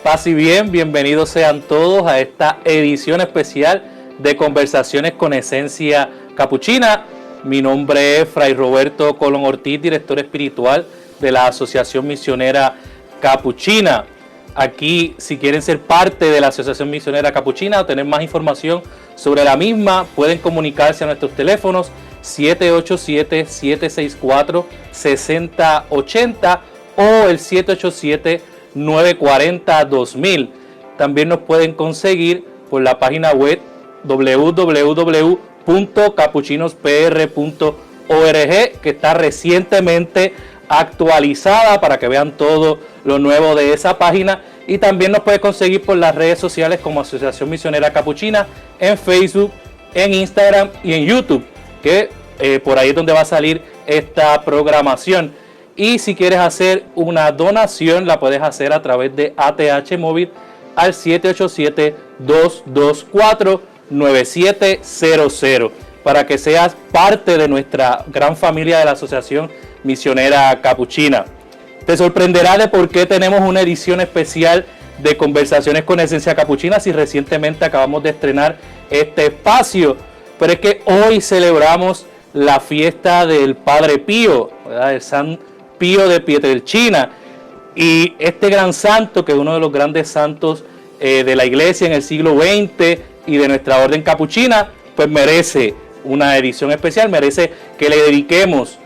Paz y bien, bienvenidos sean todos a esta edición especial de Conversaciones con Esencia Capuchina. Mi nombre es Fray Roberto Colón Ortiz, director espiritual de la Asociación Misionera Capuchina. Aquí, si quieren ser parte de la Asociación Misionera Capuchina o tener más información sobre la misma, pueden comunicarse a nuestros teléfonos 787-764-6080 o el 787-940-2000. También nos pueden conseguir por la página web www.capuchinospr.org, que está recientemente actualizada para que vean todo lo nuevo de esa página. Y también nos puede conseguir por las redes sociales como Asociación Misionera Capuchina en Facebook, en Instagram y en YouTube, que por ahí es donde va a salir esta programación. Y si quieres hacer una donación, la puedes hacer a través de ATH Móvil al 787-224-9700 para que seas parte de nuestra gran familia de la Asociación Misionera Capuchina. Te sorprenderá de por qué tenemos una edición especial de Conversaciones con Esencia Capuchina si recientemente acabamos de estrenar este espacio. Pero es que hoy celebramos la fiesta del Padre Pío, ¿verdad? El San Pío de Pietrelcina. Y este gran santo, que es uno de los grandes santos de la iglesia en el siglo XX y de nuestra orden capuchina, pues merece una edición especial, merece que le dediquemos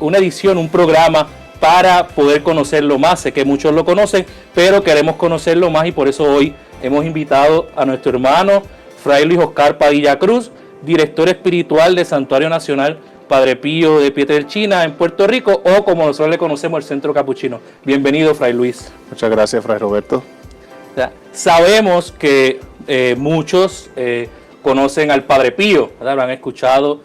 una edición, un programa para poder conocerlo más. Sé que muchos lo conocen, pero queremos conocerlo más y por eso hoy hemos invitado a nuestro hermano Fray Luis Oscar Padilla Cruz, director espiritual del Santuario Nacional Padre Pío de Pietrelcina en Puerto Rico, o como nosotros le conocemos, el Centro Capuchino. Bienvenido, Fray Luis. Muchas gracias, Fray Roberto. Sabemos que muchos conocen al Padre Pío, ¿verdad? Lo han escuchado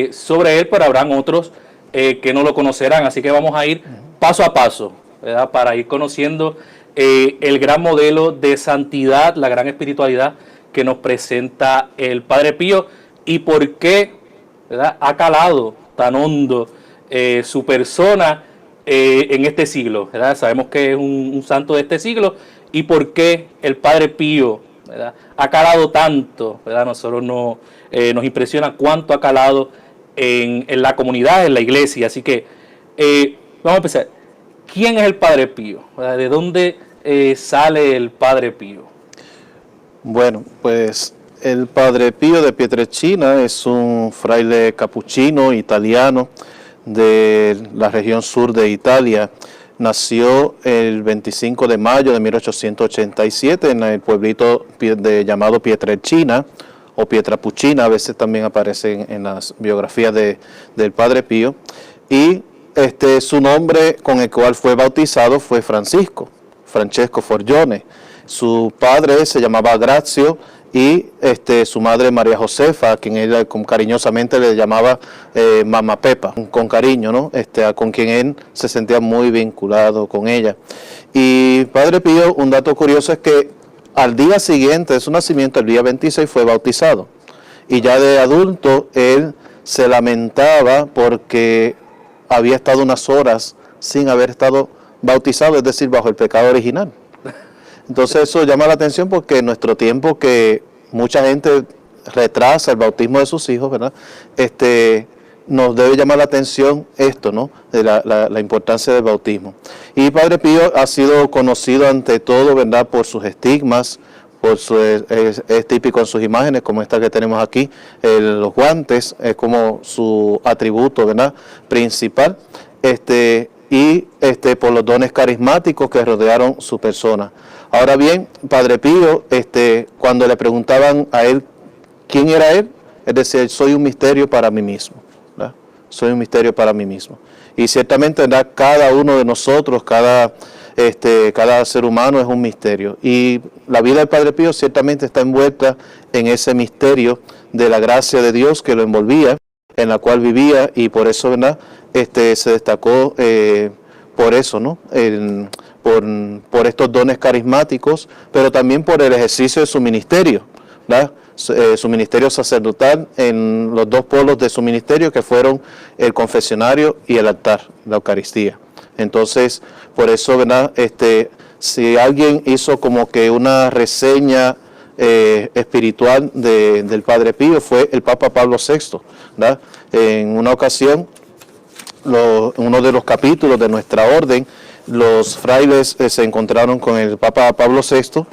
sobre él, pero habrán otros que no lo conocerán, así que vamos a ir paso a paso, ¿verdad? Para ir conociendo el gran modelo de santidad, la gran espiritualidad que nos presenta el Padre Pío y por qué, ¿verdad?, ha calado tan hondo su persona en este siglo, ¿verdad? Sabemos que es un santo de este siglo y por qué el Padre Pío, ¿verdad?, ha calado tanto, ¿verdad? Nosotros nos impresiona cuánto ha calado en la comunidad, en la iglesia. Así que vamos a empezar. ¿Quién es el Padre Pío? ¿Verdad? ¿De dónde sale el Padre Pío? Bueno, pues el Padre Pío de Pietrelcina es un fraile capuchino italiano de la región sur de Italia. Nació el 25 de mayo de 1887 en el pueblito llamado Pietrelcina o Pietrapucina, a veces también aparece en las biografías del Padre Pío. Y su nombre con el cual fue bautizado fue Francesco Forgione. Su padre se llamaba Grazio y su madre María Josefa, a quien él cariñosamente le llamaba Mamá Pepa, con cariño, ¿no? Con quien él se sentía muy vinculado con ella. Y Padre Pío, un dato curioso es que al día siguiente de su nacimiento, el día 26, fue bautizado. Y ya de adulto, él se lamentaba porque había estado unas horas sin haber estado bautizado, es decir, bajo el pecado original. Entonces eso llama la atención porque en nuestro tiempo que mucha gente retrasa el bautismo de sus hijos, ¿verdad? Nos debe llamar la atención esto, ¿no? De la importancia del bautismo. Y Padre Pío ha sido conocido ante todo, ¿verdad?, por sus estigmas, es típico en sus imágenes, como esta que tenemos aquí, los guantes, es como su atributo, ¿verdad?, principal, por los dones carismáticos que rodearon su persona. Ahora bien, Padre Pío, cuando le preguntaban a él quién era él decía, soy un misterio para mí mismo, ¿verdad? Soy un misterio para mí mismo. Y ciertamente, ¿verdad?, cada uno de nosotros, cada ser humano es un misterio. Y la vida del Padre Pío ciertamente está envuelta en ese misterio de la gracia de Dios que lo envolvía, en la cual vivía, y por eso, ¿verdad?, se destacó por eso, ¿no? Por estos dones carismáticos, pero también por el ejercicio de su ministerio, ¿verdad? Su ministerio sacerdotal en los dos polos de su ministerio, que fueron el confesionario y el altar, la Eucaristía. Entonces, por eso, ¿verdad?, si alguien hizo como que una reseña espiritual del Padre Pío, fue el Papa Pablo VI, ¿verdad? En una ocasión, uno de los capítulos de nuestra orden, los frailes se encontraron con el Papa Pablo VI,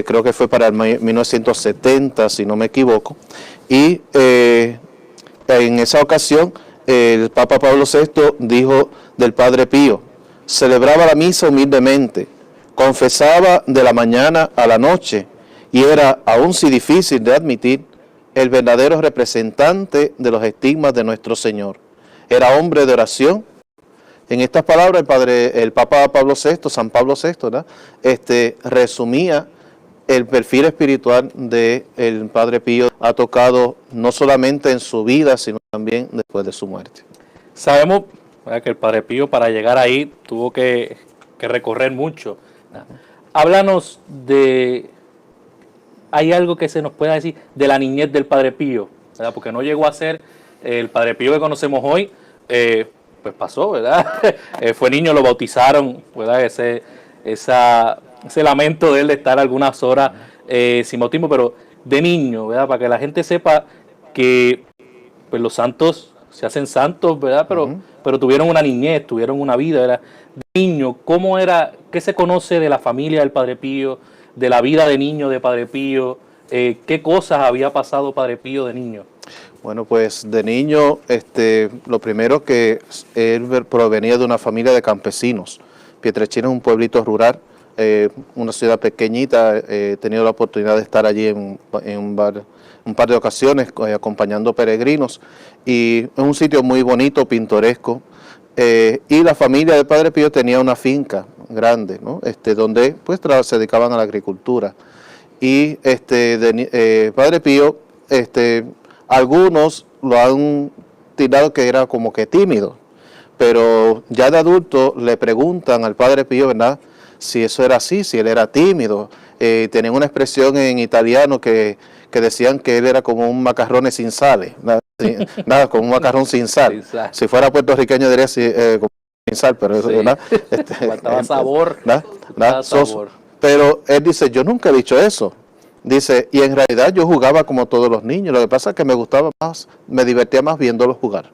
creo que fue para el 1970, si no me equivoco, y en esa ocasión el Papa Pablo VI dijo del Padre Pío: celebraba la misa humildemente, confesaba de la mañana a la noche, y era, aún si difícil de admitir, el verdadero representante de los estigmas de nuestro Señor. Era hombre de oración. En estas palabras el Papa Pablo VI, San Pablo VI, ¿verdad? Resumía el perfil espiritual del Padre Pío. Ha tocado no solamente en su vida, sino también después de su muerte. Sabemos, ¿verdad?, que el Padre Pío, para llegar ahí, tuvo que recorrer mucho. Háblanos de... ¿Hay algo que se nos pueda decir de la niñez del Padre Pío? ¿Verdad? Porque no llegó a ser el Padre Pío que conocemos hoy, pues pasó, ¿verdad? Fue niño, lo bautizaron, ¿verdad? Ese lamento de él de estar algunas horas sin bautismo, pero de niño, ¿verdad? Para que la gente sepa que pues, los santos se hacen santos, ¿verdad? Pero tuvieron una niñez, tuvieron una vida, ¿verdad? De niño, ¿cómo era? ¿Qué se conoce de la familia del Padre Pío, de la vida de niño de Padre Pío? ¿Qué cosas había pasado Padre Pío de niño? Bueno, pues de niño, lo primero que él provenía de una familia de campesinos. Pietrelcina es un pueblito rural, una ciudad pequeñita. He tenido la oportunidad de estar allí en un par de ocasiones acompañando peregrinos, y es un sitio muy bonito, pintoresco. Y la familia de Padre Pío tenía una finca grande, ¿no? Donde pues se dedicaban a la agricultura. Y Padre Pío, algunos lo han tirado que era como que tímido, pero ya de adulto le preguntan al Padre Pío, ¿verdad?, si eso era así, si él era tímido. Tenían una expresión en italiano que decían que él era como un macarrone sin sal, nada, como un macarrón sin sal. Si fuera puertorriqueño diría como sin sal, pero eso, ¿verdad? Faltaba sabor. Sabor. Pero él dice, yo nunca he dicho eso. Dice, y en realidad yo jugaba como todos los niños, lo que pasa es que me gustaba más, me divertía más viéndolos jugar.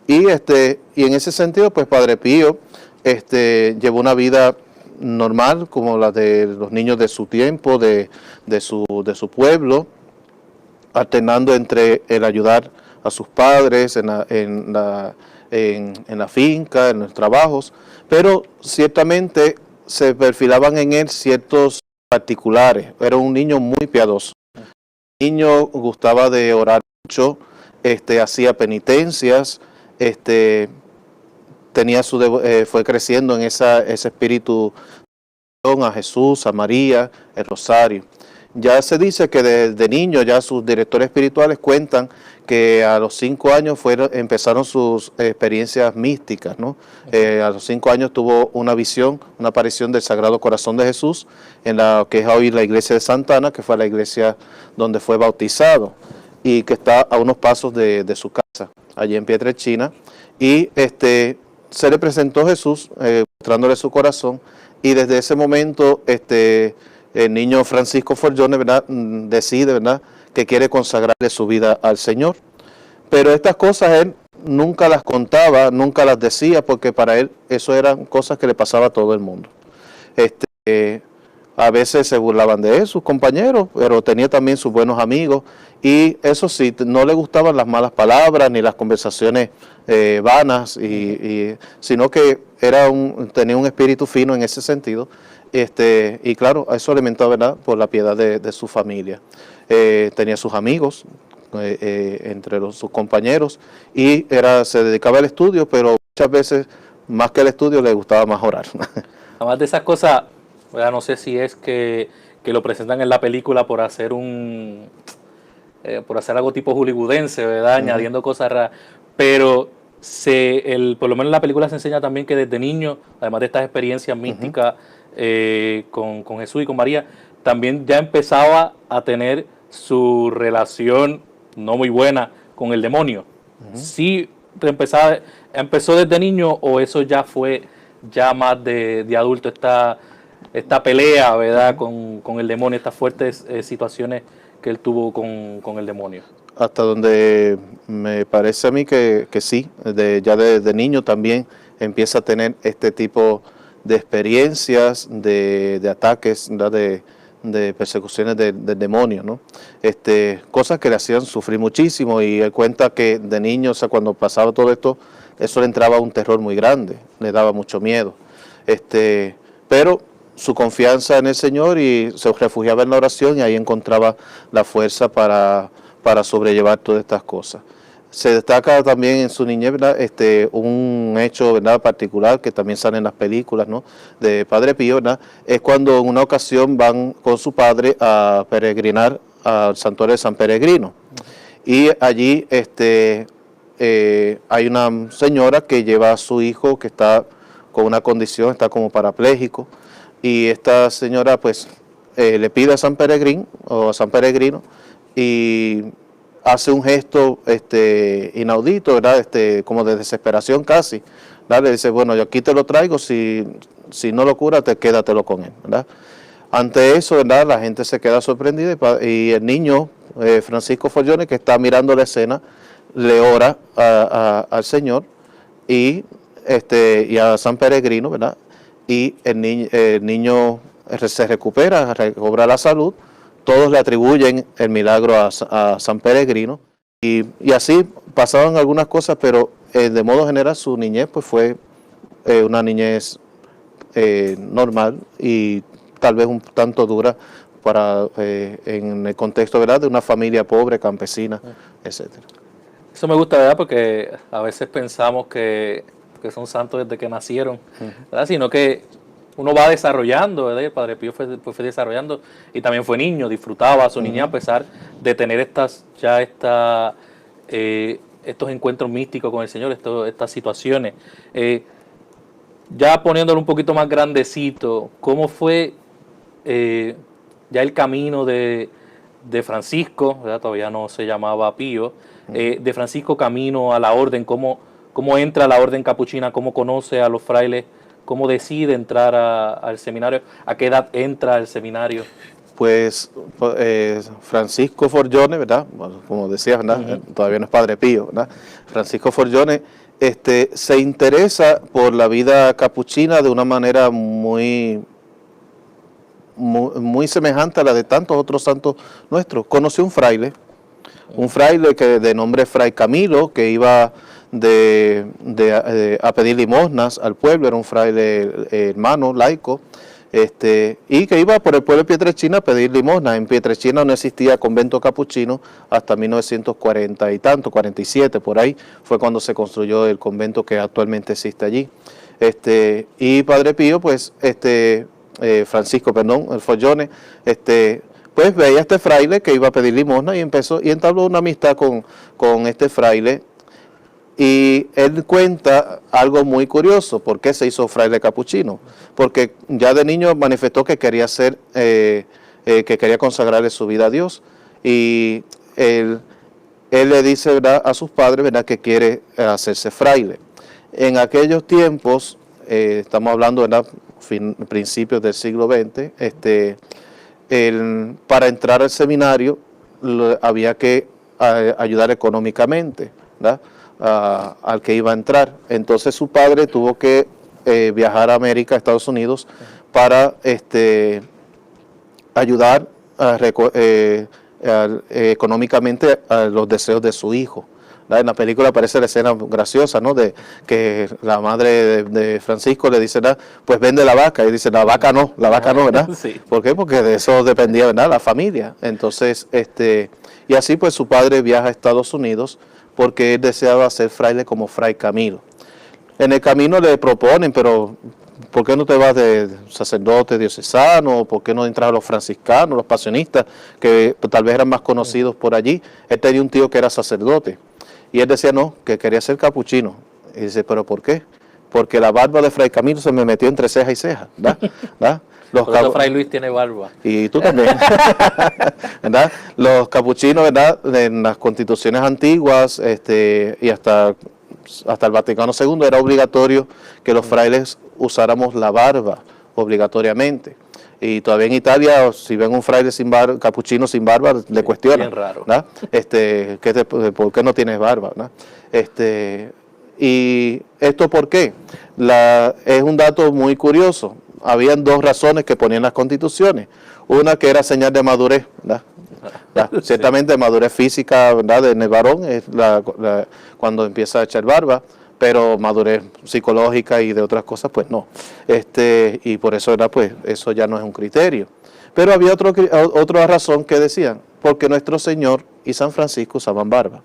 Y en ese sentido, pues Padre Pío llevó una vida normal, como la de los niños de su tiempo, de su pueblo, alternando entre el ayudar a sus padres en la finca, en los trabajos, pero ciertamente se perfilaban en él ciertos particulares. Era un niño muy piadoso. El niño gustaba de orar mucho, hacía penitencias, fue creciendo en ese espíritu a Jesús, a María, el rosario. Ya se dice que desde niño ya sus directores espirituales cuentan que a los 5 años empezaron sus experiencias místicas, ¿no? A los 5 años tuvo una visión, una aparición del Sagrado Corazón de Jesús en la que es hoy la iglesia de Santa Ana, que fue la iglesia donde fue bautizado y que está a unos pasos de su casa, allí en Pietrelcina. Y se le presentó Jesús mostrándole su corazón, y desde ese momento el niño Francisco Forgione, ¿verdad?, decide, ¿verdad?, que quiere consagrarle su vida al Señor. Pero estas cosas él nunca las contaba, nunca las decía, porque para él eso eran cosas que le pasaba a todo el mundo. A veces se burlaban de él, sus compañeros, pero tenía también sus buenos amigos, y eso sí, no le gustaban las malas palabras ni las conversaciones vanas, sino que tenía un espíritu fino en ese sentido. Y claro, eso alimentado, ¿verdad?, por la piedad de su familia. Tenía sus amigos entre sus compañeros, y se dedicaba al estudio, pero muchas veces, más que al estudio, le gustaba más orar. Además de esas cosas, ¿verdad?, no sé si es que lo presentan en la película por hacer por hacer algo tipo hollywoodense, ¿verdad?, añadiendo cosas raras, pero por lo menos en la película se enseña también que desde niño, además de estas experiencias místicas con Jesús y con María, también ya empezaba a tener su relación no muy buena con el demonio. ¿Sí empezó desde niño, o eso ya fue ya más de adulto, esta esta pelea, ¿verdad?, con el demonio, estas fuertes situaciones que él tuvo con el demonio. Hasta donde me parece a mí que sí, ya de niño también empieza a tener este tipo de experiencias, de ataques, ¿verdad?, de persecuciones del demonio, ¿no? Cosas que le hacían sufrir muchísimo, y él cuenta que de niño, o sea, cuando pasaba todo esto, eso le entraba un terror muy grande, le daba mucho miedo. Pero su confianza en el Señor, y se refugiaba en la oración, y ahí encontraba la fuerza para sobrellevar todas estas cosas. Se destaca también en su niñez, ¿verdad?, un hecho, ¿verdad?, particular que también sale en las películas, ¿no?, de Padre Pío, ¿verdad?, es cuando en una ocasión van con su padre a peregrinar al santuario de San Peregrino, y allí hay una señora que lleva a su hijo que está con una condición, está como parapléjico, y esta señora pues le pide a San Peregrino y hace un gesto inaudito, ¿verdad?, como de desesperación casi, ¿verdad? Le dice, bueno, yo aquí te lo traigo, si no lo cura, quédatelo con él, ¿verdad? Ante eso, ¿verdad?, la gente se queda sorprendida, y el niño, Francisco Forgione, que está mirando la escena, le ora al Señor y a San Peregrino, ¿verdad? Y el niño se recobra la salud. Todos le atribuyen el milagro a San Peregrino, y así pasaban algunas cosas, pero de modo general su niñez pues fue una niñez normal, y tal vez un tanto dura en el contexto, ¿verdad?, de una familia pobre, campesina, etcétera. Eso me gusta, ¿verdad?, porque a veces pensamos que son santos desde que nacieron, ¿verdad?, sino que uno va desarrollando, ¿verdad? El Padre Pío fue desarrollando, y también fue niño, disfrutaba su niñez a pesar de tener estos encuentros místicos con el Señor, estas situaciones. Ya poniéndolo un poquito más grandecito, ¿cómo fue ya el camino de Francisco, ¿verdad?, todavía no se llamaba Pío, de Francisco camino a la orden, cómo entra a la orden capuchina, cómo conoce a los frailes, cómo decide entrar al seminario, a qué edad entra al seminario? Pues Francisco Forgione, ¿verdad?, bueno, como decías, ¿verdad?, todavía no es Padre Pío, ¿verdad? Francisco Forgione se interesa por la vida capuchina de una manera muy semejante a la de tantos otros santos nuestros. Conoció un fraile que de nombre Fray Camilo, que iba a pedir limosnas al pueblo, era un fraile hermano, laico, y que iba por el pueblo de Pietrelcina a pedir limosnas. En Pietrelcina no existía convento capuchino hasta 1940 y tanto, 47, por ahí fue cuando se construyó el convento que actualmente existe allí. Y Padre Pío, pues, Francisco, el Forgione, pues veía a este fraile que iba a pedir limosna, y entabló una amistad con este fraile, y él cuenta algo muy curioso. ¿Por qué se hizo fraile capuchino? Porque ya de niño manifestó que quería que quería consagrarle su vida a Dios, y él le dice, ¿verdad?, a sus padres, ¿verdad?, que quiere hacerse fraile. En aquellos tiempos, estamos hablando, ¿verdad?, principios del siglo XX, para entrar al seminario había que ayudar económicamente, ¿verdad?, al que iba a entrar. Entonces su padre tuvo que viajar a América, a Estados Unidos, para ayudar económicamente a los deseos de su hijo. En la película aparece la escena graciosa, ¿no?, de que la madre de Francisco le dice, pues vende la vaca, y dice, la vaca no, ¿verdad? Sí. ¿Por qué? Porque de eso dependía, ¿verdad?, la familia. Entonces, y así pues su padre viaja a Estados Unidos porque él deseaba ser fraile como Fray Camilo. En el camino le proponen, pero ¿por qué no te vas de sacerdote diocesano? ¿Por qué no entras a los franciscanos, los pasionistas, que tal vez eran más conocidos por allí? Él tenía un tío que era sacerdote, y él decía no, que quería ser capuchino. Y dice, ¿pero por qué? Porque la barba de Fray Camilo se me metió entre ceja y ceja, ¿verdad? Por eso Fray Luis tiene barba. Y tú también, ¿verdad? Los capuchinos, ¿verdad?, en las constituciones antiguas, y hasta el Vaticano II era obligatorio que los frailes usáramos la barba obligatoriamente. Y todavía en Italia, si ven un fraile sin barba, capuchino sin barba, le cuestionan. Bien raro. ¿Por qué no tienes barba? ¿No? ¿Y esto por qué? Es un dato muy curioso. Habían dos razones que ponían las constituciones. Una que era señal de madurez, ¿verdad? Ciertamente madurez física, ¿verdad?, en el varón es cuando empieza a echar barba, pero madurez psicológica y de otras cosas, pues no. Y por eso, ¿verdad?, pues eso ya no es un criterio. Pero había otra razón que decían, porque nuestro Señor y San Francisco usaban barba.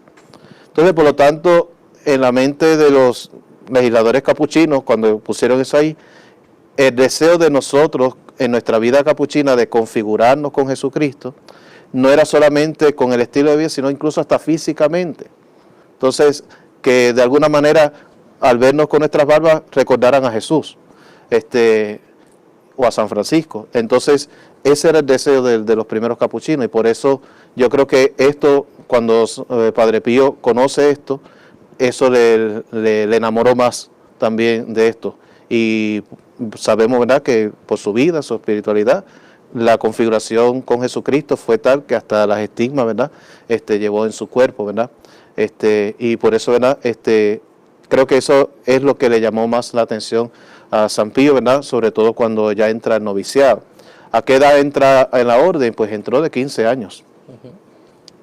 Entonces, por lo tanto, en la mente de los legisladores capuchinos, cuando pusieron eso ahí, el deseo de nosotros en nuestra vida capuchina de configurarnos con Jesucristo, no era solamente con el estilo de vida, sino incluso hasta físicamente. Entonces, que de alguna manera, al vernos con nuestras barbas, recordaran a Jesús, o a San Francisco. Entonces, ese era el deseo de los primeros capuchinos, y por eso yo creo que esto, cuando Padre Pío conoce esto, eso le enamoró más también de esto. Y sabemos, ¿verdad?, que por su vida, su espiritualidad, la configuración con Jesucristo fue tal que hasta las estigmas, ¿verdad?, llevó en su cuerpo, ¿verdad? Y por eso, ¿verdad?, creo que eso es lo que le llamó más la atención a San Pío, ¿verdad?, sobre todo cuando ya entra el noviciado. ¿A qué edad entra en la orden? Pues entró de 15 años.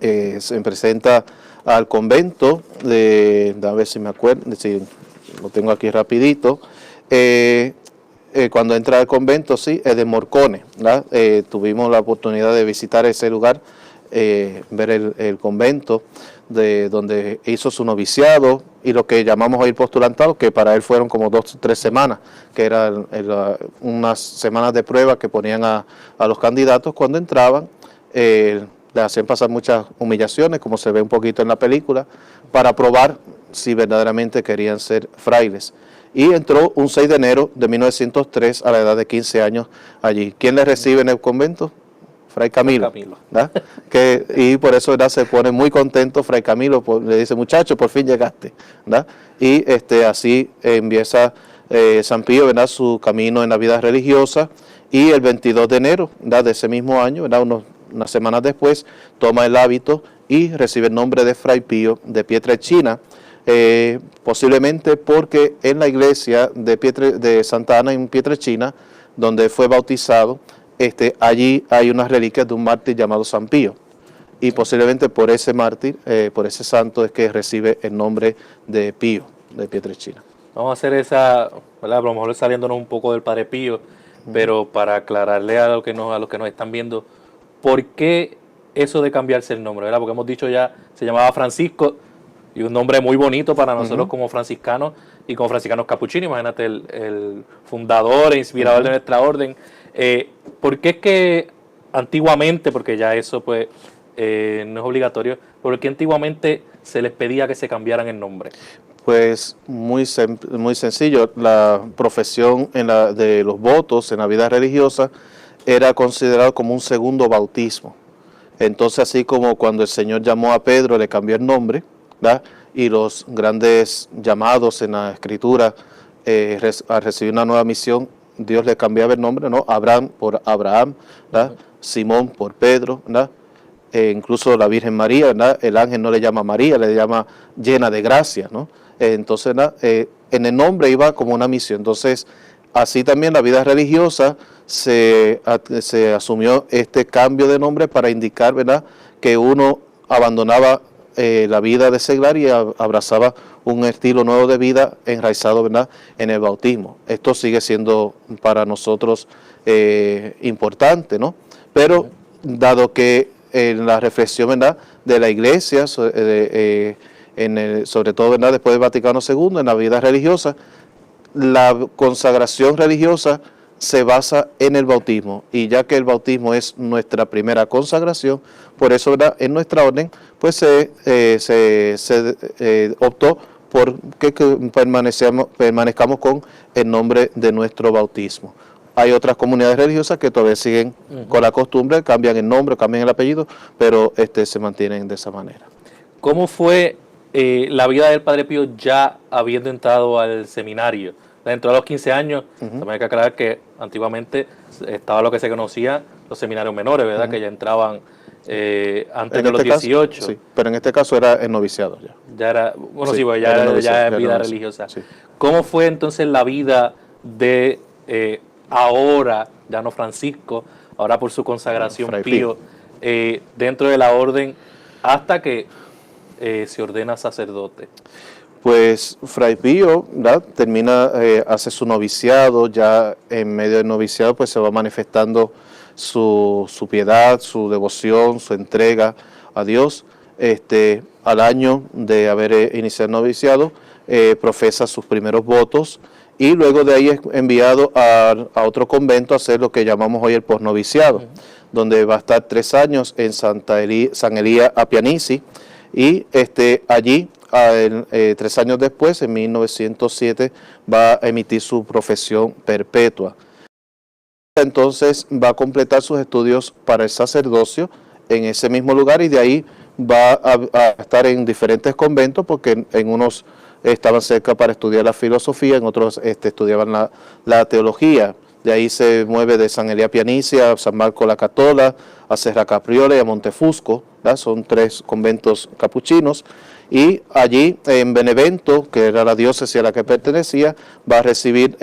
Se presenta al convento a ver si me acuerdo, si lo tengo aquí rapidito. Cuando entra al convento, sí, es de Morcone, ¿verdad? Tuvimos la oportunidad de visitar ese lugar, ver el convento donde hizo su noviciado y lo que llamamos hoy postulantado, que para él fueron como 2 o 3 semanas, que eran unas semanas de prueba que ponían a los candidatos cuando entraban. Le hacían pasar muchas humillaciones, como se ve un poquito en la película, para probar si verdaderamente querían ser frailes. Y entró un 6 de enero de 1903 a la edad de 15 años allí. ¿Quién le recibe en el convento? Fray Camilo. Y por eso, ¿verdad?, se pone muy contento Fray Camilo, le dice, muchacho, por fin llegaste, ¿verdad? Y así empieza San Pío, ¿verdad?, su camino en la vida religiosa, y el 22 de enero, ¿verdad?, de ese mismo año, ¿verdad?, unas semanas después, toma el hábito y recibe el nombre de Fray Pío de Pietrelcina, posiblemente porque en la iglesia de Santa Ana en Pietrelcina, donde fue bautizado, allí hay unas reliquias de un mártir llamado San Pío, y posiblemente por ese mártir, por ese santo, es que recibe el nombre de Pío de Pietrelcina. Vamos a hacer esa, ¿verdad?, a lo mejor saliéndonos un poco del Padre Pío, pero para aclararle a los que nos están viendo, ¿por qué eso de cambiarse el nombre, ¿verdad? Porque hemos dicho ya, se llamaba Francisco, y un nombre muy bonito para nosotros como franciscanos y como franciscanos capuchinos. Imagínate el fundador e inspirador de nuestra orden. ¿Por qué es que antiguamente, porque ya eso pues no es obligatorio, por qué antiguamente se les pedía que se cambiaran el nombre? Pues muy sencillo, la profesión de los votos en la vida religiosa era considerado como un segundo bautismo. Entonces, así como cuando el Señor llamó a Pedro, le cambió el nombre, ¿verdad?, y los grandes llamados en la Escritura, al recibir una nueva misión, Dios le cambiaba el nombre, ¿no? Abraham por Abraham, ¿verdad? Simón por Pedro, ¿verdad? Incluso la Virgen María, ¿verdad?, el ángel no le llama María, le llama llena de gracia, ¿no? Entonces, en el nombre iba como una misión. Entonces, así también la vida religiosa se asumió este cambio de nombre para indicar, ¿verdad?, que uno abandonaba la vida de seglar y abrazaba un estilo nuevo de vida enraizado, ¿verdad?, en el bautismo. Esto sigue siendo para nosotros importante, ¿no? Pero dado que en la reflexión, ¿verdad?, de la Iglesia, sobre todo, ¿verdad?, después del Vaticano II, en la vida religiosa, la consagración religiosa se basa en el bautismo, y ya que el bautismo es nuestra primera consagración, por eso, ¿verdad?, en nuestra orden pues se optó por que permanezcamos con el nombre de nuestro bautismo. Hay otras comunidades religiosas que todavía siguen con la costumbre, cambian el nombre, cambian el apellido, pero se mantienen de esa manera. ¿Cómo fue la vida del Padre Pío ya habiendo entrado al seminario? dentro de los 15 años, también hay que aclarar que antiguamente estaba lo que se conocía los seminarios menores, ¿verdad? Que ya entraban antes de los 18. Sí, pero en este caso era el noviciado ya. Ya era, bueno, Sí, sí, pues era ya noviciado, es era vida noviciado, religiosa. sí. ¿Cómo fue entonces la vida de ahora, ya no Francisco, ahora por su consagración Fray Pío, dentro de la orden hasta que se ordena sacerdote? Pues Fray Pío, ¿verdad? Termina, hace su noviciado, ya en medio del noviciado pues se va manifestando su piedad, su devoción, su entrega a Dios. Al año de haber iniciado el noviciado, profesa sus primeros votos y luego de ahí es enviado a otro convento a hacer lo que llamamos hoy el posnoviciado, donde va a estar 3 años en San Elías Apianici y allí 3 años después, en 1907, va a emitir su profesión perpetua. Entonces va a completar sus estudios para el sacerdocio en ese mismo lugar y de ahí va a estar en diferentes conventos porque en unos estaban cerca para estudiar la filosofía, en otros estudiaban la teología. De ahí se mueve de San Elías Pianici a San Marco la Catola, a Serra Capriole y a Montefusco, ¿verdad? Son 3 conventos capuchinos. Y allí en Benevento, que era la diócesis a la que pertenecía, va a recibir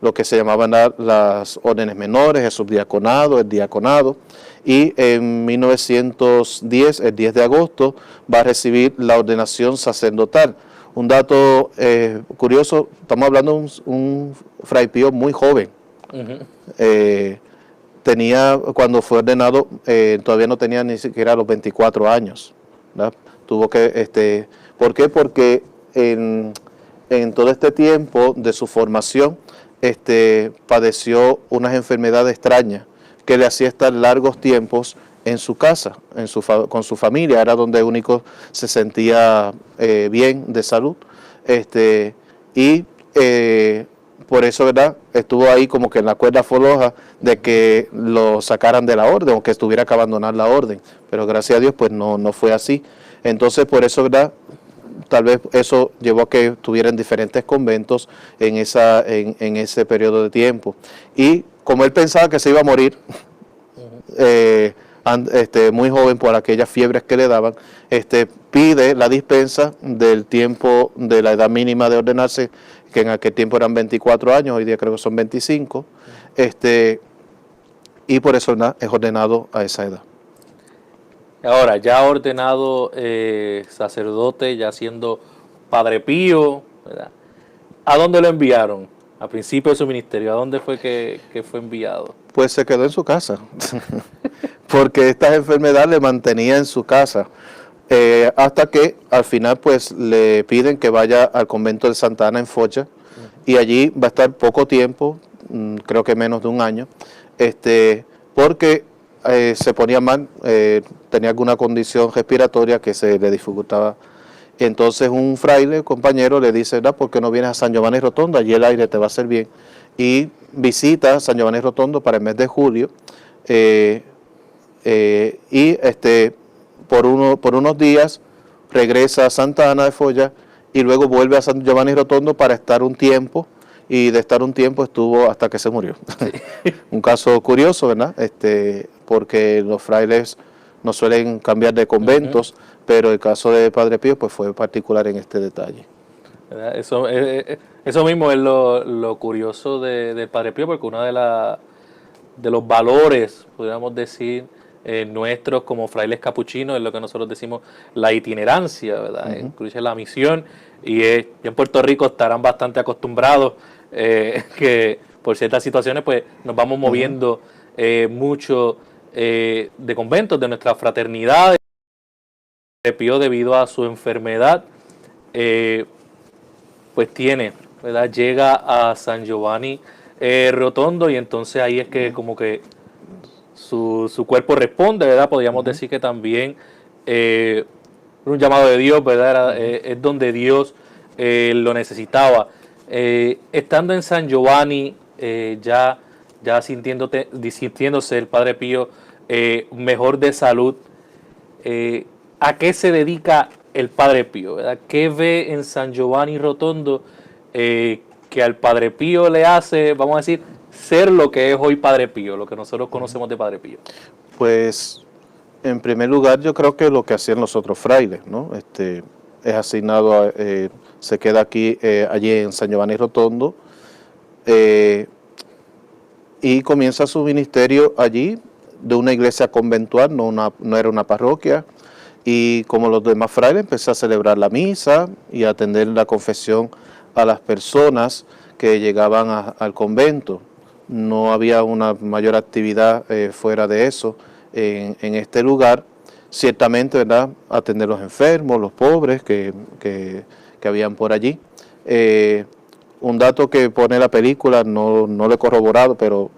lo que se llamaban las órdenes menores, el subdiaconado, el diaconado. Y en 1910, el 10 de agosto, va a recibir la ordenación sacerdotal. Un dato curioso, estamos hablando de un Fray Pío muy joven. Cuando fue ordenado, todavía no tenía ni siquiera los 24 años, ¿verdad? Tuvo que, ¿por qué? Porque en todo este tiempo de su formación, padeció unas enfermedades extrañas que le hacía estar largos tiempos en su casa, con su familia, era donde único se sentía bien de salud. Por eso, ¿verdad? Estuvo ahí como que en la cuerda floja de que lo sacaran de la orden o que tuviera que abandonar la orden. Pero gracias a Dios, pues no fue así. Entonces, por eso, ¿verdad? Tal vez eso llevó a que estuvieran diferentes conventos en ese periodo de tiempo. Y como él pensaba que se iba a morir, muy joven por aquellas fiebres que le daban, pide la dispensa del tiempo de la edad mínima de ordenarse, que en aquel tiempo eran 24 años, hoy día creo que son 25, y por eso es ordenado a esa edad. Ahora, ya ordenado sacerdote, ya siendo Padre Pío, ¿verdad? ¿A dónde lo enviaron? Al principio de su ministerio, ¿a dónde fue que fue enviado? Pues se quedó en su casa, porque esta enfermedad le mantenía en su casa, hasta que al final pues le piden que vaya al convento de Santa Ana en Focha, y allí va a estar poco tiempo, creo que menos de un año, porque se ponía mal, tenía alguna condición respiratoria que se le dificultaba. Entonces un fraile, compañero, le dice, ¿por qué no vienes a San Giovanni Rotondo? Allí el aire te va a hacer bien. Y visita San Giovanni Rotondo para el mes de julio, y por unos días regresa a Santa Ana de Folla y luego vuelve a San Giovanni Rotondo para estar un tiempo, y de estar un tiempo estuvo hasta que se murió. Sí. Un caso curioso, ¿verdad? Porque los frailes no suelen cambiar de conventos, pero el caso de Padre Pío pues fue particular en este detalle. Eso mismo es lo curioso del Padre Pío, porque uno de los valores, podríamos decir, nuestros como frailes capuchinos es lo que nosotros decimos la itinerancia, ¿verdad? Incluye la misión, y en Puerto Rico estarán bastante acostumbrados que por ciertas situaciones pues nos vamos moviendo mucho de conventos, de nuestra fraternidad. Pío, debido a su enfermedad, pues ¿verdad? Llega a San Giovanni Rotondo, y entonces ahí es que como que su cuerpo responde, ¿verdad? Podríamos decir que también un llamado de Dios, ¿verdad? Es donde Dios lo necesitaba. Estando en San Giovanni, ya sintiéndose el Padre Pío mejor de salud, ¿a qué se dedica el Padre Pío, ¿verdad? ¿Qué ve en San Giovanni Rotondo que que al Padre Pío le hace, vamos a decir, ser lo que es hoy Padre Pío, lo que nosotros conocemos de Padre Pío? Pues, en primer lugar, yo creo que lo que hacían los otros frailes, ¿no? Es asignado, se queda aquí, allí en San Giovanni Rotondo, y comienza su ministerio allí de una iglesia conventual, no era una parroquia, y como los demás frailes empezó a celebrar la misa y a atender la confesión a las personas que llegaban al convento. No había una mayor actividad fuera de eso en este lugar. Ciertamente, ¿verdad?, atender los enfermos, los pobres que habían por allí. Un dato que pone la película, no lo he corroborado, pero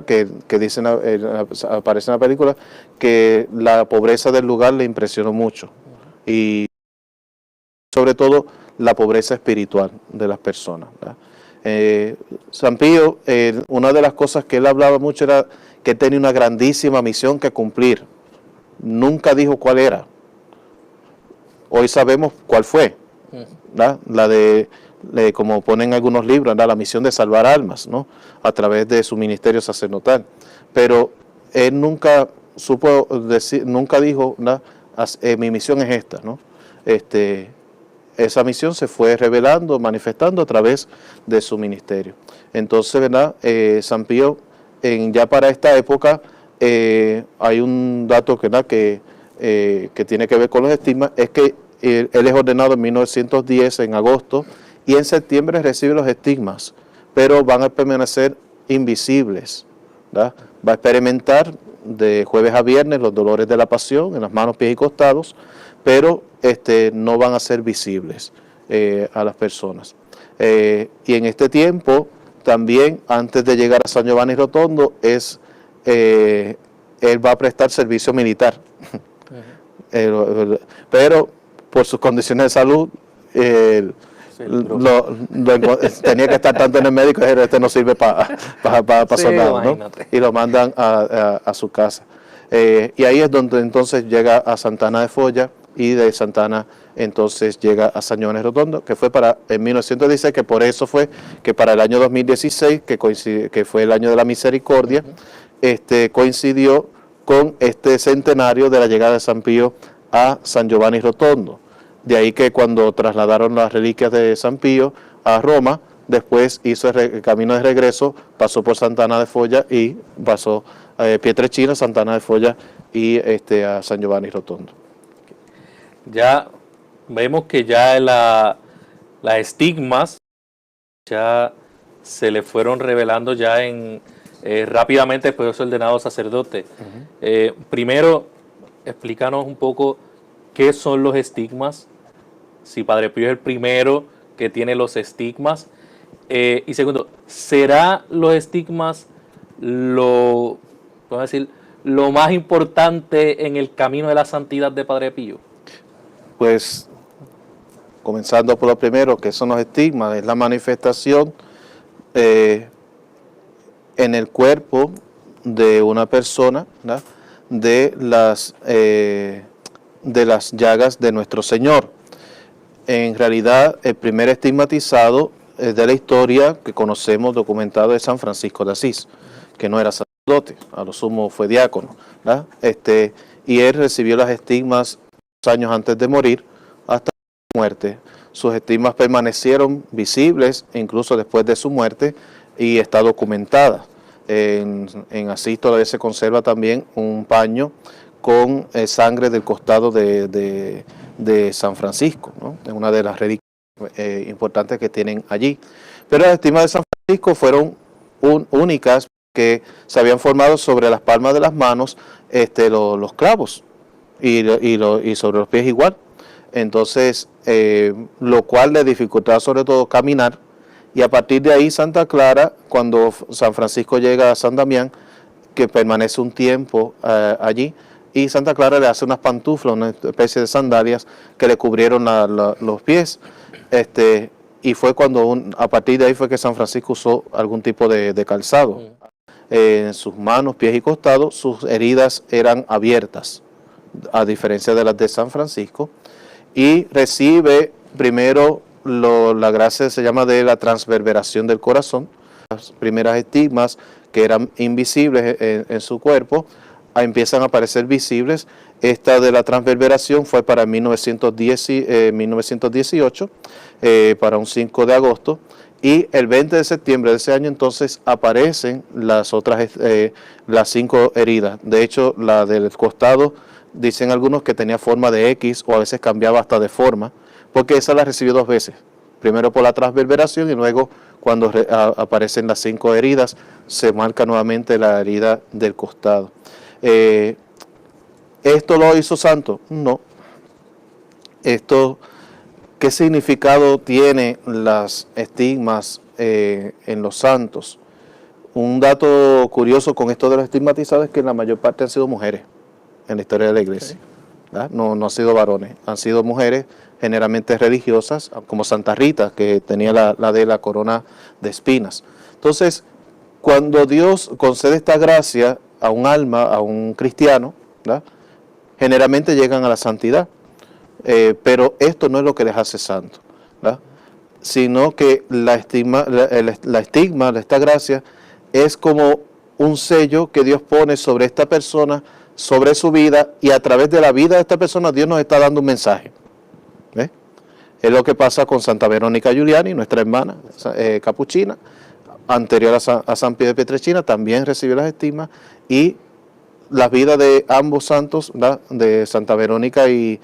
que dicen, aparece en la película, que la pobreza del lugar le impresionó mucho. Y sobre todo la pobreza espiritual de las personas, ¿verdad? San Pío, una de las cosas que él hablaba mucho era que tenía una grandísima misión que cumplir. Nunca dijo cuál era. Hoy sabemos cuál fue, ¿verdad? La de, como ponen algunos libros, ¿verdad?, la misión de salvar almas, ¿no?, a través de su ministerio sacerdotal. Pero él nunca supo decir, nunca dijo, ¿verdad?, mi misión es esta, ¿no? Esa misión se fue revelando, manifestando a través de su ministerio. Entonces, ¿verdad?, San Pío, ya para esta época, hay un dato que tiene que ver con los estigmas, es que él es ordenado en 1910, en agosto, y en septiembre recibe los estigmas, pero van a permanecer invisibles, ¿verdad? Va a experimentar de jueves a viernes los dolores de la pasión en las manos, pies y costados, pero no van a ser visibles a las personas. Y en este tiempo, también, antes de llegar a San Giovanni Rotondo, él va a prestar servicio militar. Pero por sus condiciones de salud, tenía que estar tanto en el médico, no sirve para soldado, ¿no? Y lo mandan a su casa. Y ahí es donde entonces llega a Santana de Folla, y de Santana entonces llega a San Giovanni Rotondo, que fue en 1916, que por eso fue que para el año 2016, que fue el año de la misericordia, coincidió con este centenario de la llegada de San Pío a San Giovanni Rotondo. De ahí que cuando trasladaron las reliquias de San Pío a Roma, después hizo el camino de regreso, pasó por Santana de Folla y pasó Pietrelcina, Santana de Folla y a San Giovanni Rotondo. Ya vemos que ya las estigmas ya se le fueron revelando ya rápidamente después de ser ordenado sacerdote. Primero, explícanos un poco qué son los estigmas, si Padre Pío es el primero que tiene los estigmas, y segundo, ¿será los estigmas lo más importante en el camino de la santidad de Padre Pío? Pues, comenzando por lo primero, que son los estigmas, es la manifestación en el cuerpo de una persona, ¿verdad?, de las llagas de nuestro Señor. En realidad, el primer estigmatizado de la historia que conocemos documentado es San Francisco de Asís, que no era sacerdote, a lo sumo fue diácono, ¿verdad? Y él recibió las estigmas años antes de morir hasta su muerte. Sus estigmas permanecieron visibles incluso después de su muerte y está documentada. En Asís todavía se conserva también un paño con sangre del costado de San Francisco, ¿no? Es una de las reliquias importantes que tienen allí. Pero las estigmas de San Francisco fueron únicas, que se habían formado sobre las palmas de las manos los clavos y sobre los pies igual. Entonces, lo cual le dificultaba sobre todo caminar, y a partir de ahí Santa Clara, cuando San Francisco llega a San Damián, que permanece un tiempo allí, y Santa Clara le hace unas pantuflas, una especie de sandalias que le cubrieron los pies, y fue a partir de ahí fue que San Francisco usó algún tipo de calzado. En sus manos, pies y costados, sus heridas eran abiertas, a diferencia de las de San Francisco, y recibe primero la gracia se llama de la transverberación del corazón. Las primeras estigmas que eran invisibles en su cuerpo empiezan a aparecer visibles. Esta de la transverberación fue para 1918, para un 5 de agosto, y el 20 de septiembre de ese año entonces aparecen las otras, las 5 heridas. De hecho, la del costado, dicen algunos que tenía forma de X o a veces cambiaba hasta de forma, porque esa la recibió 2 veces. Primero por la transverberación y luego cuando aparecen las 5 heridas, se marca nuevamente la herida del costado. ¿Esto lo hizo santo? No. ¿Qué significado tiene las estigmas en los santos? Un dato curioso con esto de los estigmatizados es que la mayor parte han sido mujeres en la historia de la iglesia. No han sido varones, han sido mujeres generalmente religiosas, como Santa Rita, que tenía la de la corona de espinas. Entonces, cuando Dios concede esta gracia a un alma, a un cristiano, ¿verdad?, generalmente llegan a la santidad. Pero esto no es lo que les hace santos, ¿verdad?, sino que esta gracia, es como un sello que Dios pone sobre esta persona, sobre su vida, y a través de la vida de esta persona Dios nos está dando un mensaje. ¿Ves? Es lo que pasa con Santa Verónica Giuliani, nuestra hermana capuchina, anterior a San Pío de Pietrelcina, también recibió las estigmas, y las vidas de ambos santos, ¿verdad?, de Santa Verónica y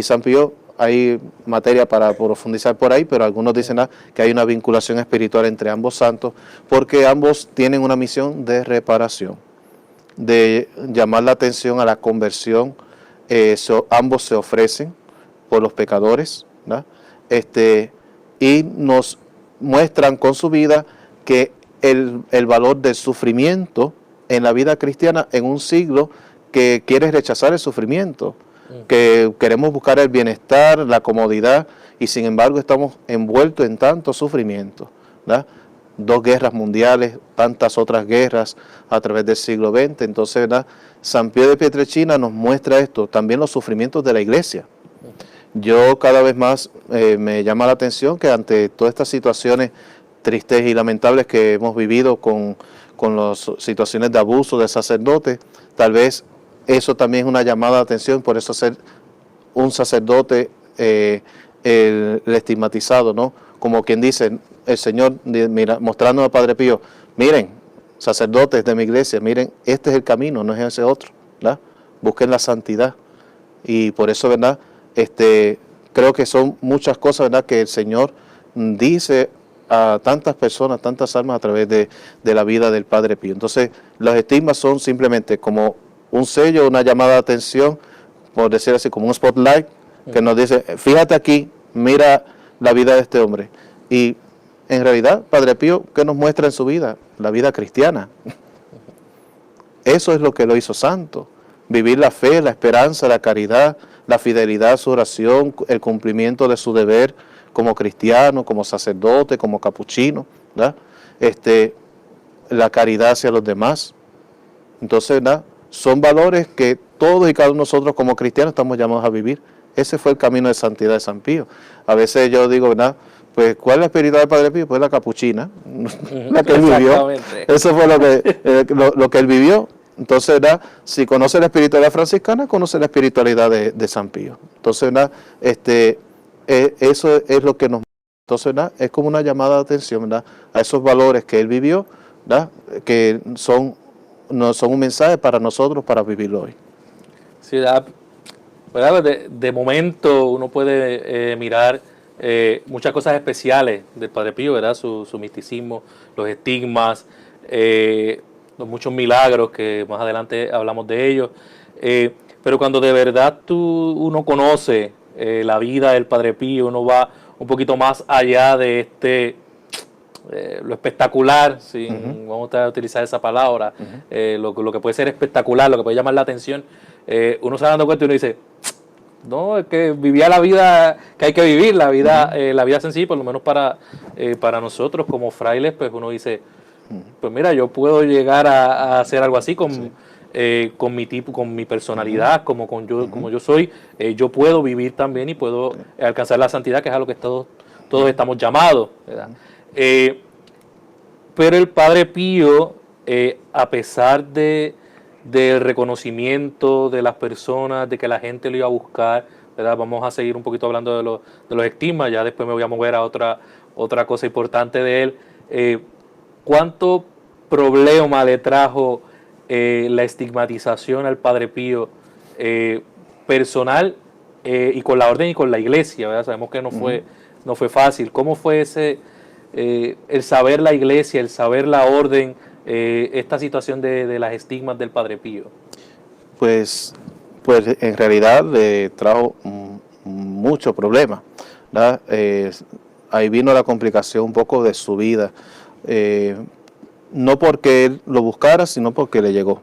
San Pío, hay materia para profundizar por ahí, pero algunos dicen que hay una vinculación espiritual entre ambos santos, porque ambos tienen una misión de reparación, de llamar la atención a la conversión. Ambos se ofrecen por los pecadores, ¿verdad?, y nos muestran con su vida que el valor del sufrimiento en la vida cristiana en un siglo que quiere rechazar el sufrimiento, que queremos buscar el bienestar, la comodidad, y sin embargo estamos envueltos en tanto sufrimiento, ¿verdad? 2 guerras mundiales, tantas otras guerras a través del siglo XX. Entonces, ¿verdad?, San Pío de Pietrelcina nos muestra esto, también los sufrimientos de la iglesia. Yo cada vez más me llama la atención que ante todas estas situaciones tristes y lamentables que hemos vivido con las situaciones de abuso de sacerdotes, tal vez eso también es una llamada de atención. Por eso ser un sacerdote el estigmatizado, ¿no? Como quien dice, el Señor, mira, mostrando al Padre Pío, miren, sacerdotes de mi iglesia, miren, este es el camino, no es ese otro, ¿verdad? Busquen la santidad. Y por eso, ¿verdad?, creo que son muchas cosas, ¿verdad?, que el Señor dice a tantas personas, tantas almas a través de la vida del Padre Pío. Entonces, los estigmas son simplemente como un sello, una llamada de atención, por decir así, como un spotlight, que nos dice, fíjate aquí, mira la vida de este hombre. Y en realidad, Padre Pío, ¿qué nos muestra en su vida? La vida cristiana. Eso es lo que lo hizo santo. Vivir la fe, la esperanza, la caridad, la fidelidad a su oración, el cumplimiento de su deber como cristiano, como sacerdote, como capuchino, ¿verdad? La caridad hacia los demás. Entonces, ¿verdad?, son valores que todos y cada uno de nosotros como cristianos estamos llamados a vivir. Ese fue el camino de santidad de San Pío. A veces yo digo, ¿verdad?, pues ¿cuál es la espiritualidad del Padre Pío? Pues la capuchina, la que él vivió. Eso fue lo que él vivió. Entonces, ¿verdad?, si conoce la espiritualidad franciscana, conoce la espiritualidad de San Pío. Entonces, ¿verdad?, eso es lo que nos... Entonces, ¿verdad?, es como una llamada de atención, ¿verdad?, a esos valores que él vivió, ¿verdad?, que son un mensaje para nosotros para vivirlo hoy. Sí, ¿verdad? De momento uno puede mirar muchas cosas especiales del Padre Pío, ¿verdad?, su misticismo, los estigmas, los muchos milagros que más adelante hablamos de ellos, pero cuando de verdad uno conoce la vida del Padre Pío, uno va un poquito más allá de lo espectacular, vamos a utilizar esa palabra, lo que puede ser espectacular, lo que puede llamar la atención, uno se va dando cuenta y uno dice, no, es que vivía la vida que hay que vivir, la vida sencilla, por lo menos para nosotros como frailes, pues uno dice, pues mira, yo puedo llegar a hacer algo así con mi tipo, con mi personalidad, como yo soy, yo puedo vivir también y puedo alcanzar la santidad, que es a lo que todos todos estamos llamados, ¿verdad? Pero el Padre Pío, a pesar del reconocimiento de las personas, de que la gente lo iba a buscar, ¿verdad? Vamos a seguir un poquito hablando de los estigmas, ya después me voy a mover a otra cosa importante de él. ¿Cuánto problema le trajo la estigmatización al Padre Pío personal y con la orden y con la iglesia, ¿verdad? Sabemos que no fue fácil. ¿Cómo fue el saber la iglesia, el saber la orden, esta situación de las estigmas del Padre Pío? Pues en realidad le trajo mucho problema, ¿verdad? Ahí vino la complicación un poco de su vida, no porque él lo buscara, sino porque le llegó.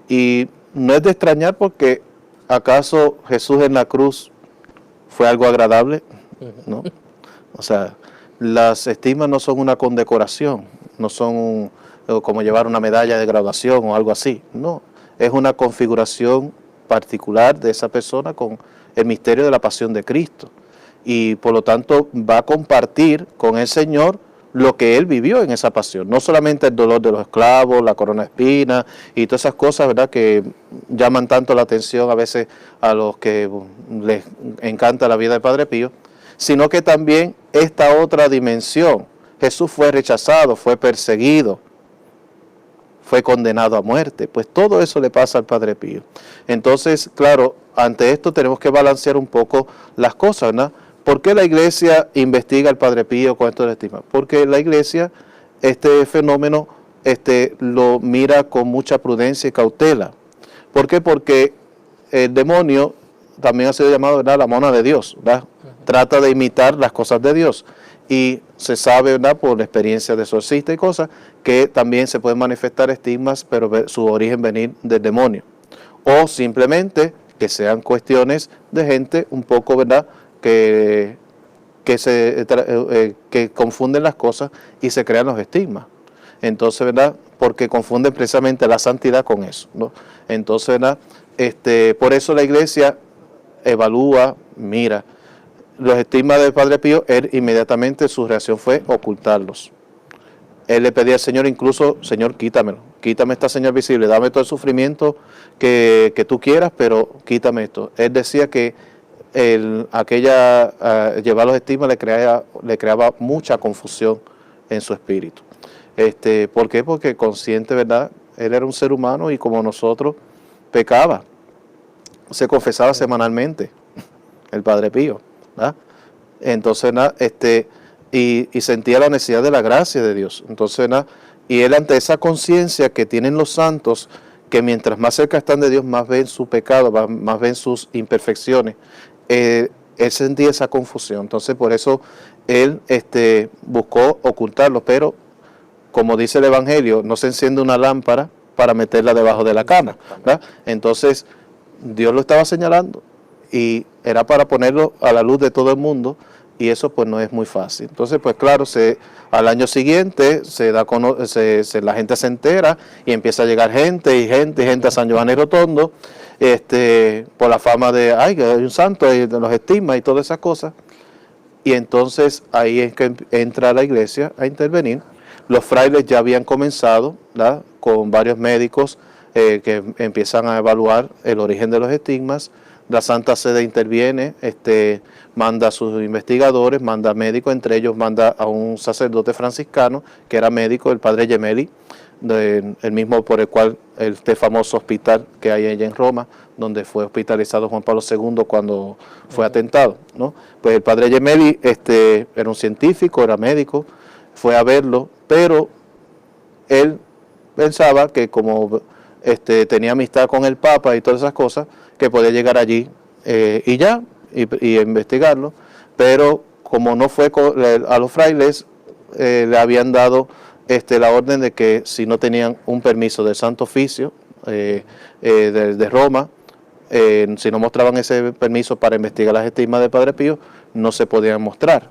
Y no es de extrañar porque ¿acaso Jesús en la cruz fue algo agradable? ¿No? O sea, las estigmas no son una condecoración, no son como llevar una medalla de graduación o algo así, no, es una configuración particular de esa persona con el misterio de la pasión de Cristo, y por lo tanto va a compartir con el Señor lo que Él vivió en esa pasión, no solamente el dolor de los esclavos, la corona de espinas y todas esas cosas, ¿verdad?, que llaman tanto la atención a veces a los que les encanta la vida del Padre Pío, sino que también esta otra dimensión. Jesús fue rechazado, fue perseguido, fue condenado a muerte, pues todo eso le pasa al Padre Pío. Entonces, claro, ante esto tenemos que balancear un poco las cosas, ¿no? ¿Por qué la iglesia investiga al Padre Pío con esto de estigma? Porque la iglesia este fenómeno lo mira con mucha prudencia y cautela. ¿Por qué? Porque el demonio también ha sido llamado, ¿verdad?, la mona de Dios, ¿verdad? Trata de imitar las cosas de Dios. Y se sabe, ¿verdad?, por la experiencia de exorcista y cosas, que también se pueden manifestar estigmas, pero su origen venir del demonio. O simplemente que sean cuestiones de gente un poco, ¿verdad?, que confunden las cosas y se crean los estigmas. Entonces, ¿verdad?, porque confunden precisamente la santidad con eso, ¿no? Entonces, ¿verdad?, por eso la iglesia evalúa, mira, los estigmas del Padre Pío, él inmediatamente su reacción fue ocultarlos. Él le pedía al Señor incluso, Señor, quítamelo, quítame esta señal visible, dame todo el sufrimiento que tú quieras, pero quítame esto. Él decía que llevar los estigmas le creaba mucha confusión en su espíritu. ¿Por qué? Porque consciente, ¿verdad? Él era un ser humano y como nosotros pecaba. Se confesaba semanalmente el Padre Pío, ¿verdad? Entonces, y sentía la necesidad de la gracia de Dios. Entonces, y él, ante esa conciencia que tienen los santos, que mientras más cerca están de Dios, más ven su pecado, más ven sus imperfecciones, él sentía esa confusión. Entonces, por eso él buscó ocultarlo, pero como dice el Evangelio, no se enciende una lámpara para meterla debajo de la cama, ¿verdad? Entonces, Dios lo estaba señalando y era para ponerlo a la luz de todo el mundo, y eso pues no es muy fácil. Entonces, pues claro, al año siguiente la gente se entera y empieza a llegar gente a San Giovanni Rotondo, por la fama de, ay, que hay un santo, y de los estigmas y todas esas cosas. Y entonces ahí es que entra la iglesia a intervenir. Los frailes ya habían comenzado, ¿verdad?, con varios médicos que empiezan a evaluar el origen de los estigmas. La Santa Sede interviene, manda a sus investigadores, manda médicos, entre ellos manda a un sacerdote franciscano que era médico, el padre Gemelli, el mismo por el cual este famoso hospital que hay allá en Roma, donde fue hospitalizado Juan Pablo II cuando fue atentado, ¿no? Pues el padre Gemelli era un científico, era médico, fue a verlo, pero él pensaba que como tenía amistad con el Papa y todas esas cosas, que podía llegar allí y investigarlo, pero como no fue a los frailes, le habían dado la orden de que si no tenían un permiso del Santo Oficio de Roma, si no mostraban ese permiso para investigar las estigmas del Padre Pío, no se podían mostrar.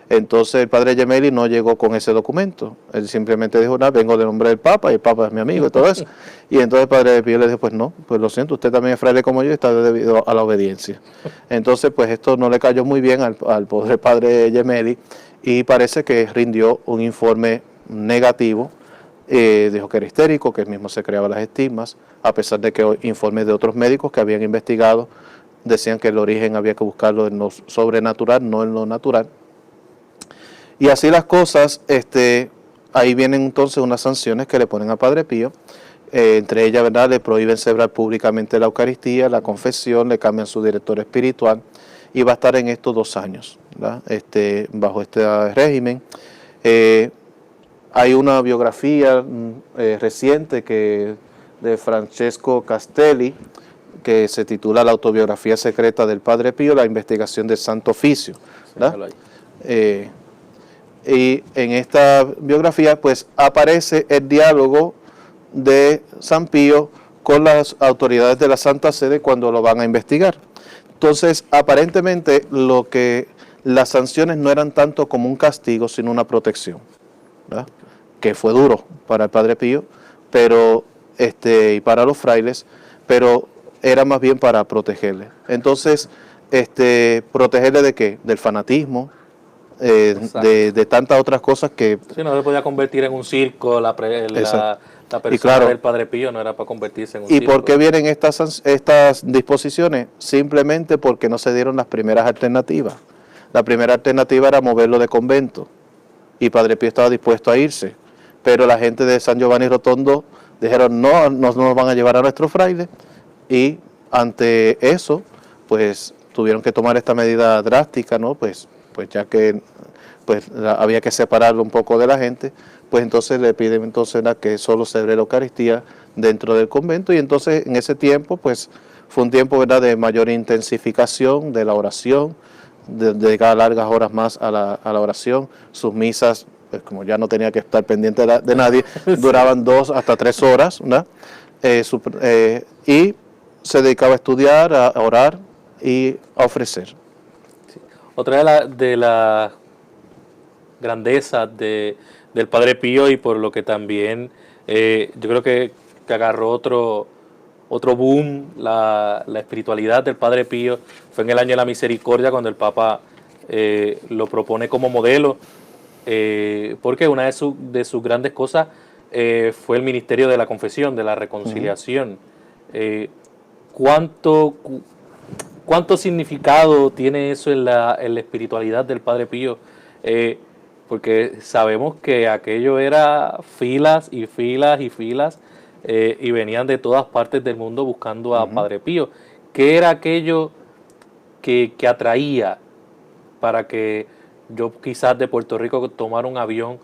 Entonces el padre Gemelli no llegó con ese documento. Él simplemente dijo, nada, vengo de nombre del Papa y el Papa es mi amigo y todo eso. Y entonces el padre Pío le dijo, pues no, pues lo siento, usted también es fraile como yo y está debido a la obediencia. Entonces pues esto no le cayó muy bien al pobre padre Gemelli y parece que rindió un informe negativo. Dijo que era histérico, que él mismo se creaba las estigmas, a pesar de que informes de otros médicos que habían investigado decían que el origen había que buscarlo en lo sobrenatural, no en lo natural. Y así las cosas, ahí vienen entonces unas sanciones que le ponen a Padre Pío, entre ellas, ¿verdad?, le prohíben celebrar públicamente la Eucaristía, la confesión, le cambian su director espiritual y va a estar en estos 2 años, ¿verdad? Bajo este régimen. Hay una biografía reciente de Francesco Castelli que se titula La autobiografía secreta del Padre Pío, la investigación del Santo Oficio, ¿verdad? Y en esta biografía pues aparece el diálogo de San Pío con las autoridades de la Santa Sede cuando lo van a investigar. Entonces, aparentemente las sanciones no eran tanto como un castigo, sino una protección, ¿verdad? Que fue duro para el Padre Pío, pero y para los frailes, pero era más bien para protegerle. Entonces, ¿protegerle de qué? Del fanatismo, de tantas otras cosas que... Sí, no se podía convertir en un circo, la persona claro, del Padre Pío no era para convertirse en un circo. ¿Y por qué vienen estas disposiciones? Simplemente porque no se dieron las primeras alternativas. La primera alternativa era moverlo de convento, y Padre Pío estaba dispuesto a irse, pero la gente de San Giovanni Rotondo dijeron, no nos van a llevar a nuestros frailes, y ante eso, pues tuvieron que tomar esta medida drástica, ¿no? Pues ya que había que separarlo un poco de la gente, pues entonces le piden entonces que solo celebre la Eucaristía dentro del convento, y entonces en ese tiempo pues fue un tiempo, ¿verdad?, de mayor intensificación de la oración, de dedicar largas horas más a la oración. Sus misas, pues como ya no tenía que estar pendiente de nadie, duraban 2 hasta 3 horas, ¿verdad? Y se dedicaba a estudiar, a orar y a ofrecer. Sí. Otra de las grandezas del Padre Pío, y por lo que también yo creo que agarró otro boom la espiritualidad del Padre Pío, fue en el año de la misericordia, cuando el Papa lo propone como modelo, porque una de sus grandes cosas fue el ministerio de la confesión, de la reconciliación. ¿Cuánto significado tiene eso en la espiritualidad del Padre Pío? Porque sabemos que aquello era filas y filas y filas, y venían de todas partes del mundo buscando a Padre Pío. ¿Qué era aquello que atraía para que yo quizás de Puerto Rico tomara un avión,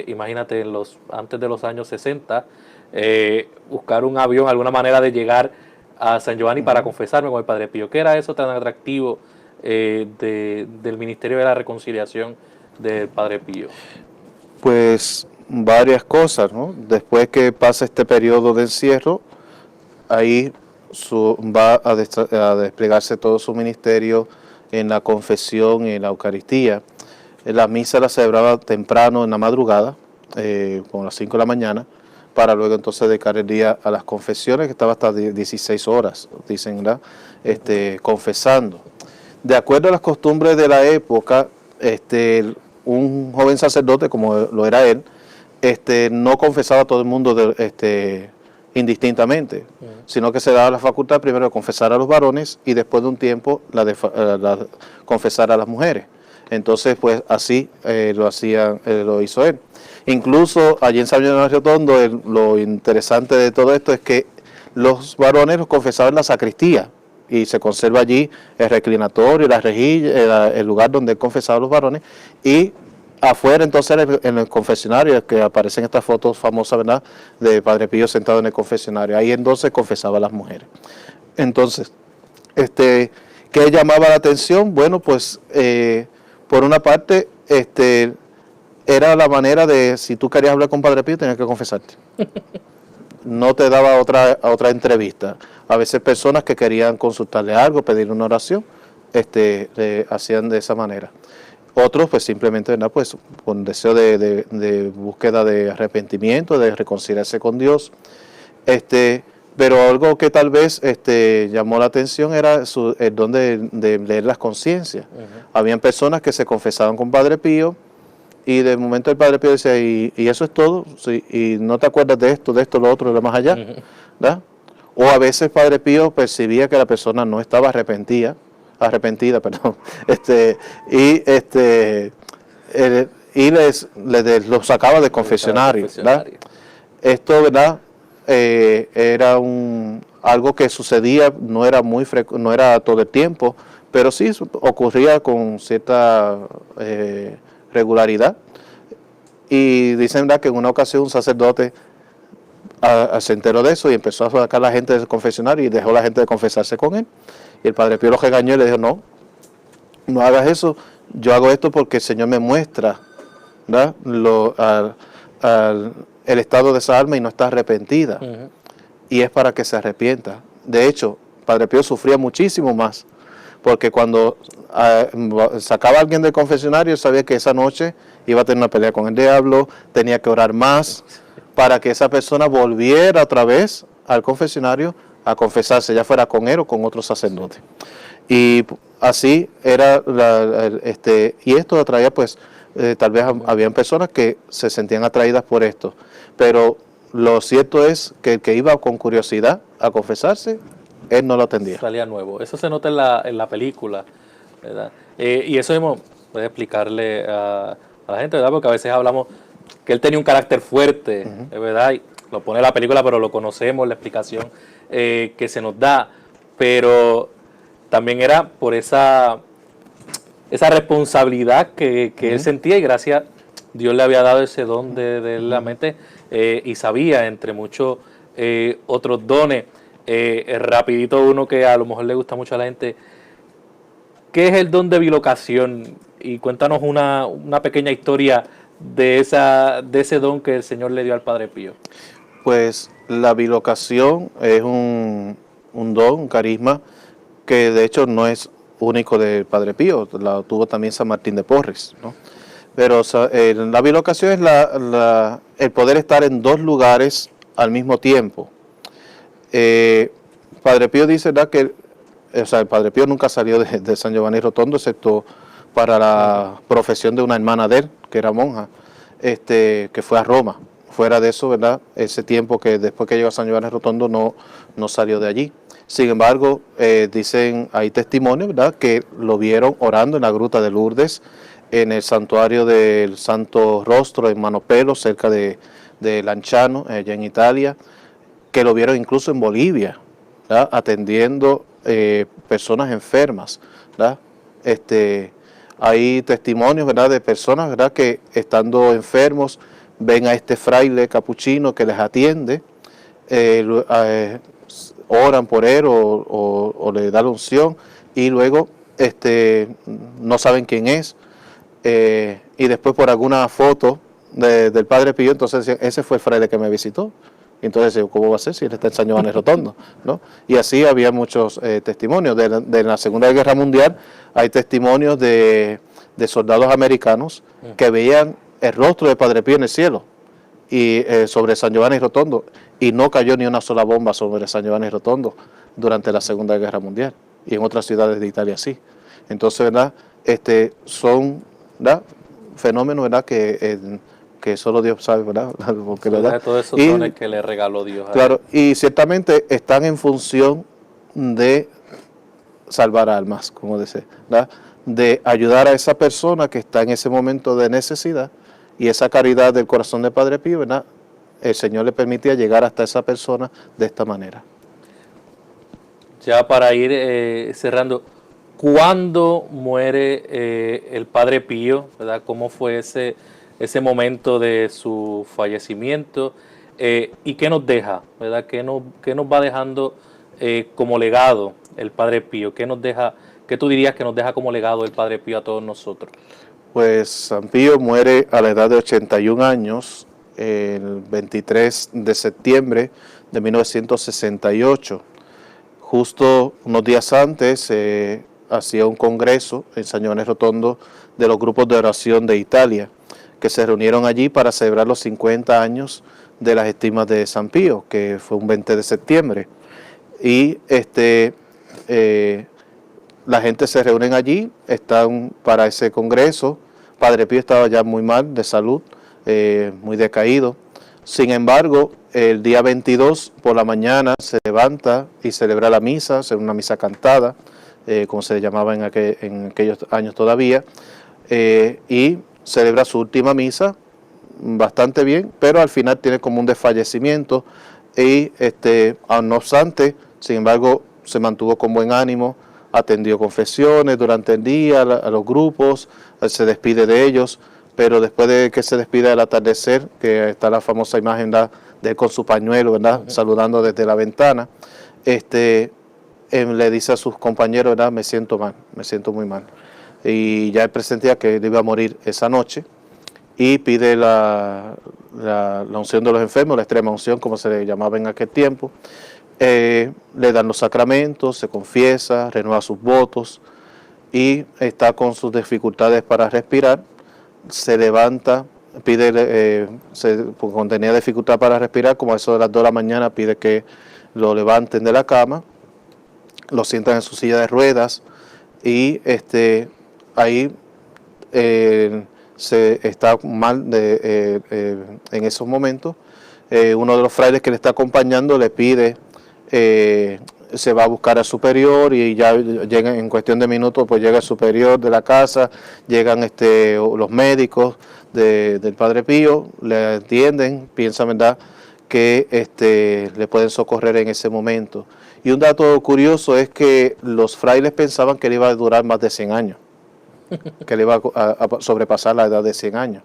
imagínate antes de los años 60, buscar un avión, alguna manera de llegar a San Giovanni para confesarme con el Padre Pío? ¿Qué era eso tan atractivo del Ministerio de la Reconciliación del Padre Pío? Pues varias cosas, ¿no? Después que pasa este periodo de encierro, ahí va a desplegarse todo su ministerio en la confesión y en la Eucaristía. La misa la celebraba temprano en la madrugada, como a las 5 de la mañana, para luego entonces dedicar el día a las confesiones, que estaba hasta 16 horas, dicen, ¿verdad? Confesando. De acuerdo a las costumbres de la época, un joven sacerdote, como lo era él, no confesaba a todo el mundo indistintamente, sino que se daba la facultad primero de confesar a los varones y después de un tiempo confesar a las mujeres. Entonces, pues así lo hizo él. Incluso allí en San Giovanni Rotondo, lo interesante de todo esto es que los varones los confesaban en la sacristía, y se conserva allí el reclinatorio, la rejilla, el lugar donde él confesaba a los varones, y afuera entonces en el confesionario, que aparecen estas fotos famosas, ¿verdad?, de Padre Pío sentado en el confesionario. Ahí entonces confesaba a las mujeres. Entonces, ¿qué llamaba la atención? Bueno, pues por una parte, era la manera de, si tú querías hablar con Padre Pío, tenías que confesarte. No te daba otra entrevista. A veces personas que querían consultarle algo, pedirle una oración, hacían de esa manera. Otros pues simplemente, ¿verdad? Pues con deseo de búsqueda de arrepentimiento, de reconciliarse con Dios. Pero algo que tal vez llamó la atención era el don de leer las conciencias. Habían personas que se confesaban con Padre Pío y de momento el Padre Pío decía, y eso es todo, sí, y no te acuerdas de esto, lo otro, de lo más allá, ¿verdad? O a veces Padre Pío percibía que la persona no estaba arrepentida, perdón, y lo sacaba del confesionario, ¿verdad? Esto, ¿verdad? Era algo que sucedía, no era todo el tiempo, pero sí ocurría con cierta regularidad. Y dicen, ¿verdad?, que en una ocasión un sacerdote se enteró de eso y empezó a sacar a la gente del confesionario y dejó a la gente de confesarse con él. Y el Padre Pío lo regañó y le dijo, no hagas eso, yo hago esto porque el Señor me muestra, ¿verdad?, el estado de esa alma y no está arrepentida. Y es para que se arrepienta. De hecho, Padre Pío sufría muchísimo más, porque cuando sacaba a alguien del confesionario, sabía que esa noche iba a tener una pelea con el diablo, tenía que orar más para que esa persona volviera otra vez al confesionario a confesarse, ya fuera con él o con otro sacerdote. Y así era, y esto atraía, pues, tal vez habían personas que se sentían atraídas por esto, pero lo cierto es que el que iba con curiosidad a confesarse, él no lo atendía. Salía nuevo. Eso se nota en la película, ¿verdad? Y eso puede explicarle a la gente, ¿verdad? Porque a veces hablamos que él tenía un carácter fuerte, ¿verdad? Y lo pone la película, pero lo conocemos, la explicación que se nos da. Pero también era por esa responsabilidad que él sentía, y gracias Dios le había dado ese don de la mente, y sabía, entre muchos otros dones. Rapidito, uno que a lo mejor le gusta mucho a la gente, ¿qué es el don de bilocación? Y cuéntanos una pequeña historia de ese don que el Señor le dio al Padre Pío. Pues la bilocación es un don, un carisma, que de hecho no es único del Padre Pío, la tuvo también San Martín de Porres, ¿no? Pero la bilocación es el poder estar en dos lugares al mismo tiempo. Padre Pío dice, ¿verdad?, que el Padre Pío nunca salió de San Giovanni Rotondo, excepto para la profesión de una hermana de él, que era monja, que fue a Roma. Fuera de eso, ¿verdad?, ese tiempo que después que llegó a San Giovanni Rotondo no salió de allí. Sin embargo, hay testimonios, ¿verdad?, que lo vieron orando en la gruta de Lourdes, en el santuario del Santo Rostro en Manopelo, cerca de Lanciano, allá en Italia, que lo vieron incluso en Bolivia, ¿verdad?, atendiendo personas enfermas, ¿verdad? Hay testimonios, ¿verdad?, de personas, ¿verdad?, que estando enfermos ven a este fraile capuchino que les atiende, oran por él o le dan la unción, y luego no saben quién es, y después por alguna foto del Padre Pío, entonces decían, ese fue el fraile que me visitó. Entonces, ¿cómo va a ser si él está en San Giovanni Rotondo, ¿no? Y así había muchos testimonios. De la Segunda Guerra Mundial hay testimonios de soldados americanos que veían el rostro de Padre Pío en el cielo y sobre San Giovanni Rotondo, y no cayó ni una sola bomba sobre San Giovanni Rotondo durante la Segunda Guerra Mundial, y en otras ciudades de Italia sí. Entonces, ¿verdad?, son, ¿verdad?, fenómenos, ¿verdad?, que solo Dios sabe, ¿verdad? Porque, ¿verdad?, todos esos dones que le regaló Dios. Claro, y ciertamente están en función de salvar almas, como dice, ¿verdad?, de ayudar a esa persona que está en ese momento de necesidad, y esa caridad del corazón de Padre Pío, ¿verdad?, el Señor le permitía llegar hasta esa persona de esta manera. Ya para ir cerrando, ¿cuándo muere el Padre Pío, ¿verdad? ¿Cómo fue ese momento de su fallecimiento? ¿Y qué nos deja, ¿verdad? ¿Qué nos va dejando como legado el Padre Pío? ¿Qué tú dirías que nos deja como legado el Padre Pío a todos nosotros? Pues San Pío muere a la edad de 81 años, el 23 de septiembre de 1968. Justo unos días antes hacía un congreso en San Giovanni Rotondo de los grupos de oración de Italia, que se reunieron allí para celebrar los 50 años de las estigmas de San Pío, que fue un 20 de septiembre. Y la gente se reúne allí, están para ese congreso. Padre Pío estaba ya muy mal de salud, muy decaído. Sin embargo, el día 22 por la mañana se levanta y celebra la misa, una misa cantada, como se le llamaba en aquellos años todavía, y celebra su última misa bastante bien, pero al final tiene como un desfallecimiento y no obstante, sin embargo, se mantuvo con buen ánimo, atendió confesiones durante el día a los grupos, se despide de ellos, pero después de que se despide del atardecer, que está la famosa imagen de él con su pañuelo, ¿verdad? Saludando desde la ventana, le dice a sus compañeros, ¿verdad? Me siento mal, me siento muy mal. Y ya él presentía que él iba a morir esa noche y pide la unción de los enfermos, la extrema unción, como se le llamaba en aquel tiempo. Le dan los sacramentos, se confiesa, renueva sus votos y está con sus dificultades para respirar. Se levanta, cuando tenía dificultad para respirar, como a eso de las 2 de la mañana, pide que lo levanten de la cama, lo sientan en su silla de ruedas y ahí se está mal en esos momentos. Uno de los frailes que le está acompañando le pide, se va a buscar al superior y ya llega en cuestión de minutos, pues llega el superior de la casa, llegan los médicos del Padre Pío, le atienden, piensan, ¿verdad?, que le pueden socorrer en ese momento. Y un dato curioso es que los frailes pensaban que él iba a durar más de 100 años, que él iba a sobrepasar la edad de 100 años.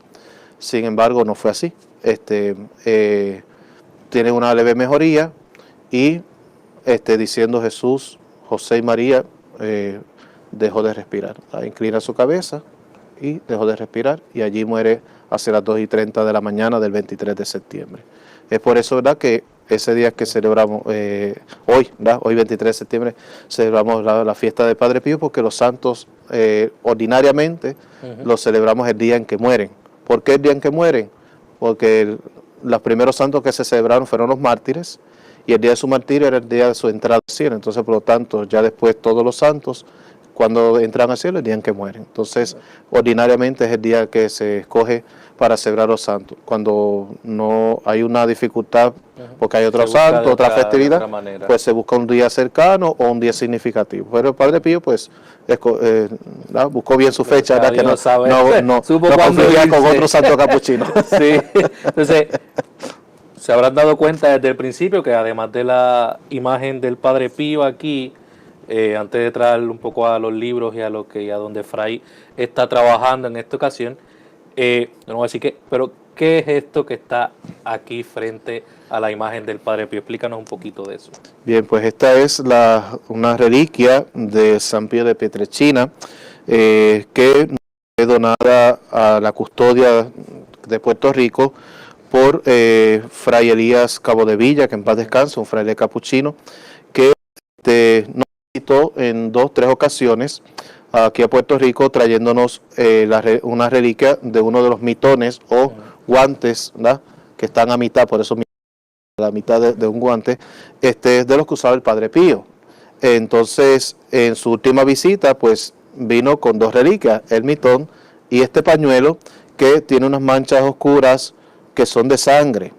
Sin embargo, no fue así. Tiene una leve mejoría y diciendo Jesús, José y María, dejó de respirar. Inclina su cabeza y dejó de respirar y allí muere hacia las 2:30 de la mañana del 23 de septiembre. Es por eso, ¿verdad?, que ese día que celebramos, hoy 23 de septiembre, celebramos la fiesta del Padre Pío, porque los santos ordinariamente los celebramos el día en que mueren. ¿Por qué el día en que mueren? Porque los primeros santos que se celebraron fueron los mártires, y el día de su martirio era el día de su entrada al cielo. Entonces, por lo tanto, ya después todos los santos, cuando entran al cielo, el día en que mueren. Entonces, ordinariamente es el día que se escoge para celebrar a los santos. Cuando no hay una dificultad, porque hay otro santo, otra festividad, pues se busca un día cercano o un día significativo. Pero el Padre Pío, pues, buscó bien su fecha, ¿verdad?, que no confundía con otro santo capuchino. Sí, entonces se habrán dado cuenta desde el principio que además de la imagen del Padre Pío aquí, antes de traer un poco a los libros y a donde Fray está trabajando en esta ocasión, no voy a decir qué, pero ¿qué es esto que está aquí frente a la imagen del Padre Pío? Explícanos un poquito de eso. Bien, pues esta es una reliquia de San Pío de Pietrelcina, que fue donada a la custodia de Puerto Rico por Fray Elías Cabo de Villa, que en paz descanse, un fraile capuchino, que nos visitó en 3 ocasiones aquí a Puerto Rico, trayéndonos una reliquia de uno de los mitones o guantes, ¿verdad?, que están a mitad, por eso la mitad de un guante, es de los que usaba el Padre Pío. Entonces, en su última visita, pues vino con 2 reliquias, el mitón y este pañuelo, que tiene unas manchas oscuras que son de sangre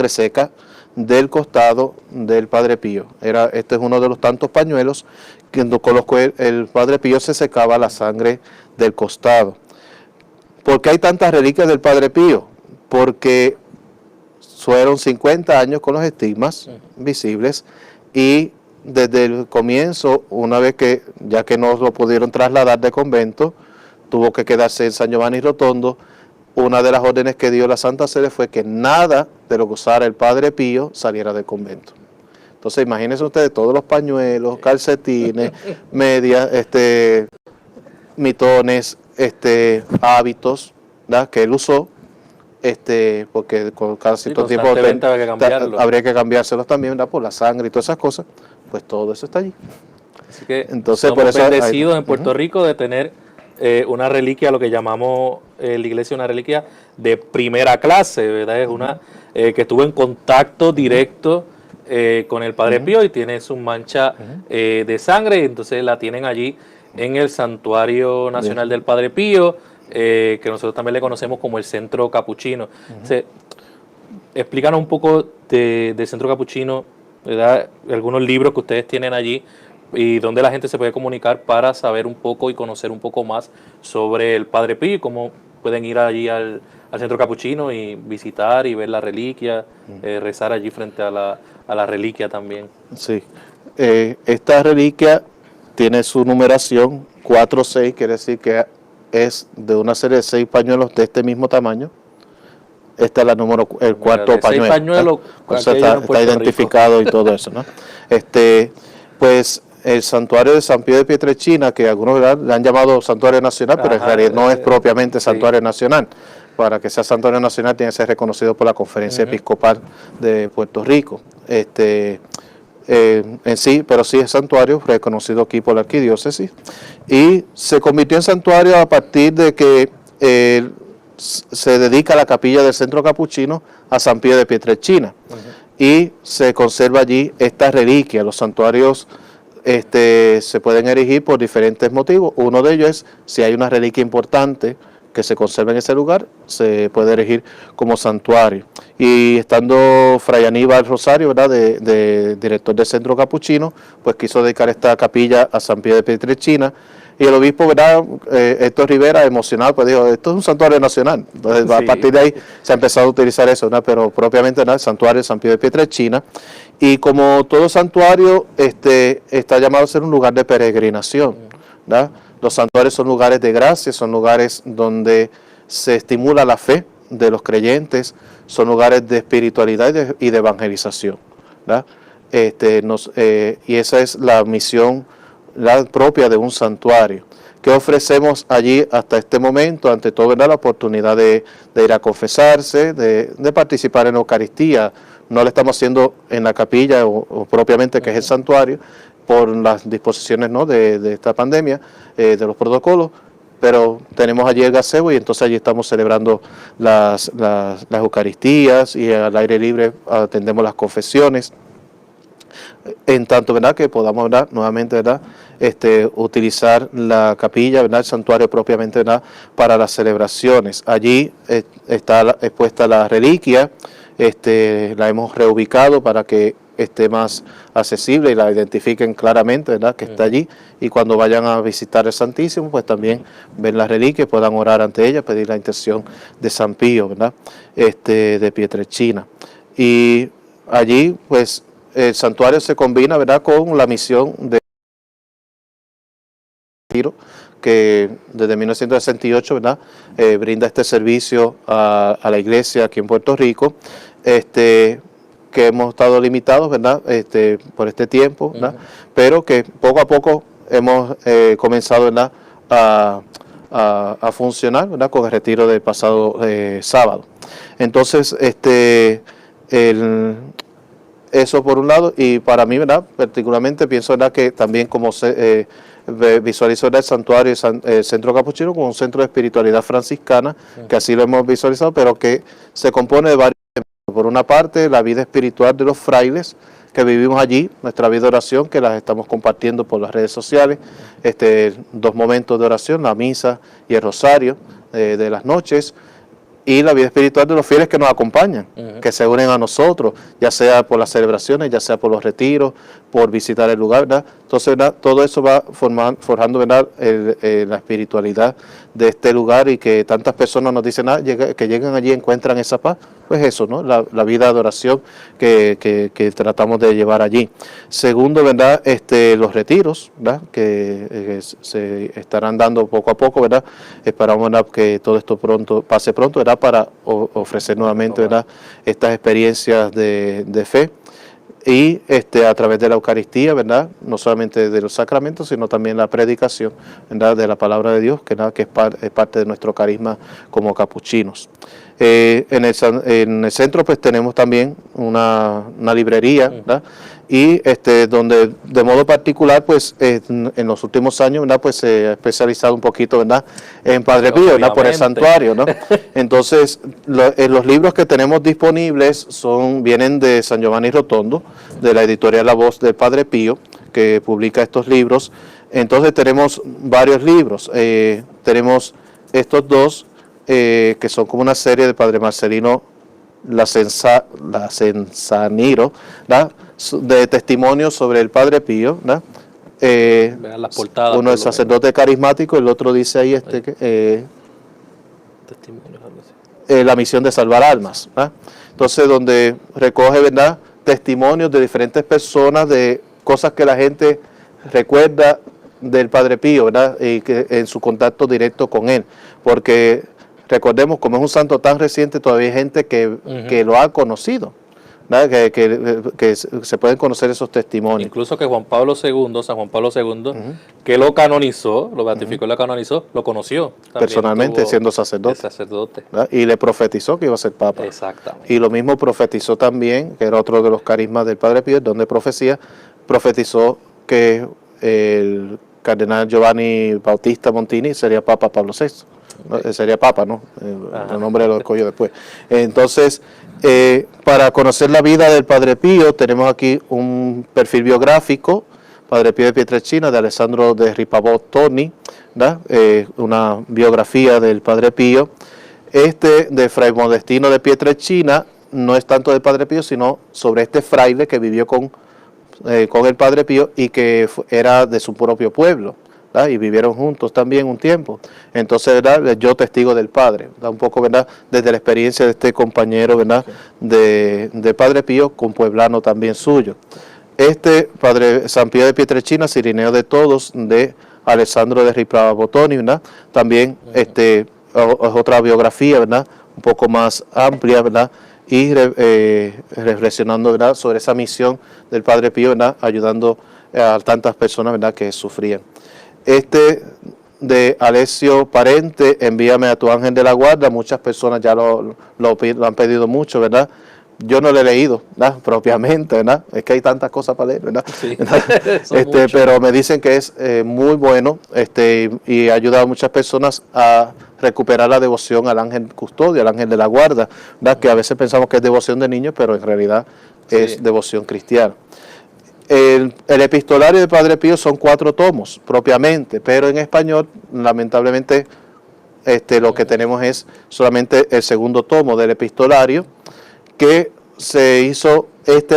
seca, del costado del Padre Pío. Este es uno de los tantos pañuelos con los que el Padre Pío se secaba la sangre del costado. ¿Por qué hay tantas reliquias del Padre Pío? Porque fueron 50 años con los estigmas visibles, y desde el comienzo, una vez ya que no lo pudieron trasladar de convento, tuvo que quedarse en San Giovanni Rotondo. Una de las órdenes que dio la Santa Sede fue que nada de lo que usara el Padre Pío saliera del convento. Entonces, imagínense ustedes todos los pañuelos, calcetines, medias, mitones, hábitos, ¿verdad?, que él usó, porque con cada cierto tiempo habría que cambiárselos también, ¿verdad?, por la sangre y todas esas cosas. Pues todo eso está allí. Así que entonces, somos por eso bendecidos en Puerto Rico de tener una reliquia, lo que llamamos en la iglesia una reliquia de primera clase, ¿verdad? Es una que estuvo en contacto directo con el Padre Pío y tiene su mancha de sangre, entonces la tienen allí en el Santuario Nacional del Padre Pío, que nosotros también le conocemos como el Centro Capuchino. Entonces, explícanos un poco del Centro Capuchino, ¿verdad? Algunos libros que ustedes tienen allí y dónde la gente se puede comunicar para saber un poco y conocer un poco más sobre el Padre Pío y cómo pueden ir allí al Centro Capuchino y visitar y ver la reliquia, rezar allí frente a la reliquia también. Sí, esta reliquia tiene su numeración 4-6, quiere decir que es de una serie de 6 pañuelos de este mismo tamaño. Esta es la número, el cuarto pañuelo. 6 pañuelos, está identificado y todo eso, ¿no? Pues el santuario de San Pío de Pietrelcina, que algunos, ¿verdad?, le han llamado santuario nacional, pero en realidad no es propiamente santuario nacional. Para que sea santuario nacional tiene que ser reconocido por la Conferencia Episcopal de Puerto Rico. En sí, pero sí es santuario reconocido aquí por la arquidiócesis, y se convirtió en santuario a partir de que se dedica la capilla del Centro Capuchino a San Pío de Pietrelcina, y se conserva allí esta reliquia. Los santuarios se pueden erigir por diferentes motivos. Uno de ellos es si hay una reliquia importante que se conserva en ese lugar, se puede erigir como santuario. Y estando Fray Aníbal Rosario, ¿verdad?, de director del Centro Capuchino, pues quiso dedicar esta capilla a San Pío de Pietrelcina, y el obispo, ¿verdad?, Héctor Rivera, emocionado, pues dijo, esto es un santuario nacional. Entonces, a partir de ahí se ha empezado a utilizar eso, ¿verdad?, pero propiamente, ¿verdad?, el santuario de San Pío de Pietrelcina. Y como todo santuario, está llamado a ser un lugar de peregrinación, ¿verdad? Los santuarios son lugares de gracia, son lugares donde se estimula la fe de los creyentes, son lugares de espiritualidad y de evangelización, ¿verdad? Y esa es la misión, la propia de un santuario. ¿Qué ofrecemos allí hasta este momento? Ante todo, ¿verdad?, la oportunidad de ir a confesarse, de participar en la Eucaristía. No lo estamos haciendo en la capilla o propiamente, que es el santuario, por las disposiciones, ¿no?, de esta pandemia, de los protocolos, pero tenemos allí el gazebo y entonces allí estamos celebrando las Eucaristías, y al aire libre atendemos las confesiones, en tanto, ¿verdad?, que podamos, ¿verdad?, nuevamente, ¿verdad?, utilizar la capilla, ¿verdad?, el santuario propiamente, ¿verdad?, para las celebraciones. Allí está expuesta la reliquia, la hemos reubicado para que esté más accesible y la identifiquen claramente, ¿verdad?, que está allí, y cuando vayan a visitar el Santísimo, pues también ven la reliquia y puedan orar ante ella, pedir la intercesión de San Pío, ¿verdad?, de Pietrelcina. Y allí, pues, el santuario se combina, ¿verdad?, con la misión de Retiro, que desde 1968, ¿verdad?, brinda este servicio a la iglesia aquí en Puerto Rico, que hemos estado limitados, ¿verdad?, por este tiempo, ¿verdad?, pero que poco a poco hemos comenzado, ¿verdad?, a funcionar, ¿verdad?, con el retiro del pasado sábado. Entonces, eso por un lado, y para mí, ¿verdad?, particularmente pienso, ¿verdad?, que también como visualizo, ¿verdad?, el santuario, el Centro Capuchino como un centro de espiritualidad franciscana, que así lo hemos visualizado, pero que se compone de varios. Por una parte, la vida espiritual de los frailes que vivimos allí, nuestra vida de oración, que las estamos compartiendo por las redes sociales, 2 momentos de oración, la misa y el rosario de las noches, y la vida espiritual de los fieles que nos acompañan, que se unen a nosotros, ya sea por las celebraciones, ya sea por los retiros, por visitar el lugar, ¿verdad? Entonces, ¿verdad?, todo eso va forjando, ¿verdad?, la espiritualidad de este lugar, y que tantas personas nos dicen que llegan allí y encuentran esa paz. Pues eso, ¿no?, la vida de oración que tratamos de llevar allí. Segundo, ¿verdad?, los retiros, ¿verdad?, que se estarán dando poco a poco, ¿verdad? Esperamos, ¿verdad?, que todo esto pase pronto, ¿verdad?, para ofrecer nuevamente, ¿verdad?, estas experiencias de fe, y a través de la Eucaristía, ¿verdad?, no solamente de los sacramentos, sino también la predicación, ¿verdad?, de la palabra de Dios, que es parte de nuestro carisma como capuchinos. En el centro, pues tenemos también una librería, ¿verdad?, y donde de modo particular pues en los últimos años, ¿verdad? Pues se ha especializado un poquito, ¿verdad? En Padre Pío, ¿verdad? Por el santuario, ¿no? Entonces los libros que tenemos disponibles vienen de San Giovanni Rotondo, de la editorial La Voz del Padre Pío, que publica estos libros. Entonces tenemos varios libros, tenemos estos dos que son como una serie de Padre Marcelino Lasenzaniro, ¿verdad? De testimonios sobre el Padre Pío, ¿verdad? Vean las portadas, uno es sacerdote carismático, el otro dice ahí testimonios, algo así. la misión de salvar almas, ¿verdad? Entonces donde recoge, ¿verdad? Testimonios de diferentes personas, de cosas que la gente recuerda del Padre Pío, ¿verdad? Y que en su contacto directo con él, porque recordemos, como es un santo tan reciente, todavía hay gente que lo ha conocido, ¿verdad? Que se pueden conocer esos testimonios. Incluso que San Juan Pablo II, que lo canonizó, lo beatificó y lo canonizó, lo conoció. Personalmente, siendo sacerdote. ¿Verdad? Y le profetizó que iba a ser papa. Exactamente. Y lo mismo profetizó también, que era otro de los carismas del Padre Pío, donde profetizó que el cardenal Giovanni Bautista Montini sería Papa Pablo VI. ¿No? Sería Papa, ¿no? El nombre lo escogió después. Entonces, para conocer la vida del Padre Pío, tenemos aquí un perfil biográfico, Padre Pío de Pietrelcina, de Alessandro de Ripabot Toni, una biografía del Padre Pío. De Fray Modestino de Pietrelcina no es tanto del Padre Pío, sino sobre este fraile que vivió con el Padre Pío y que era de su propio pueblo, ¿verdad? Y vivieron juntos también un tiempo. Entonces, ¿verdad? Yo testigo del Padre, ¿verdad? Un poco, ¿verdad? Desde la experiencia de este compañero, ¿verdad? De Padre Pío, compueblano también suyo. Padre San Pío de Pietrelcina, Cirineo de todos, de Alessandro de Ripabotoni, ¿verdad? También es otra biografía, ¿verdad? Un poco más amplia, ¿verdad? Y reflexionando, ¿verdad? Sobre esa misión del Padre Pío, ¿verdad? Ayudando a tantas personas, ¿verdad? Que sufrían. De Alessio Parente, Envíame a tu ángel de la guarda, muchas personas ya lo han pedido mucho, ¿verdad? Yo no lo he leído, ¿verdad? Propiamente, ¿verdad? Es que hay tantas cosas para leer, ¿verdad? Sí. Pero me dicen que es muy bueno y ha ayudado a muchas personas a recuperar la devoción al ángel custodio, al ángel de la guarda, ¿verdad? Que a veces pensamos que es devoción de niños, pero en realidad es devoción cristiana. El epistolario de Padre Pío son 4 tomos propiamente, pero en español lamentablemente lo que tenemos es solamente el segundo tomo del epistolario, que se hizo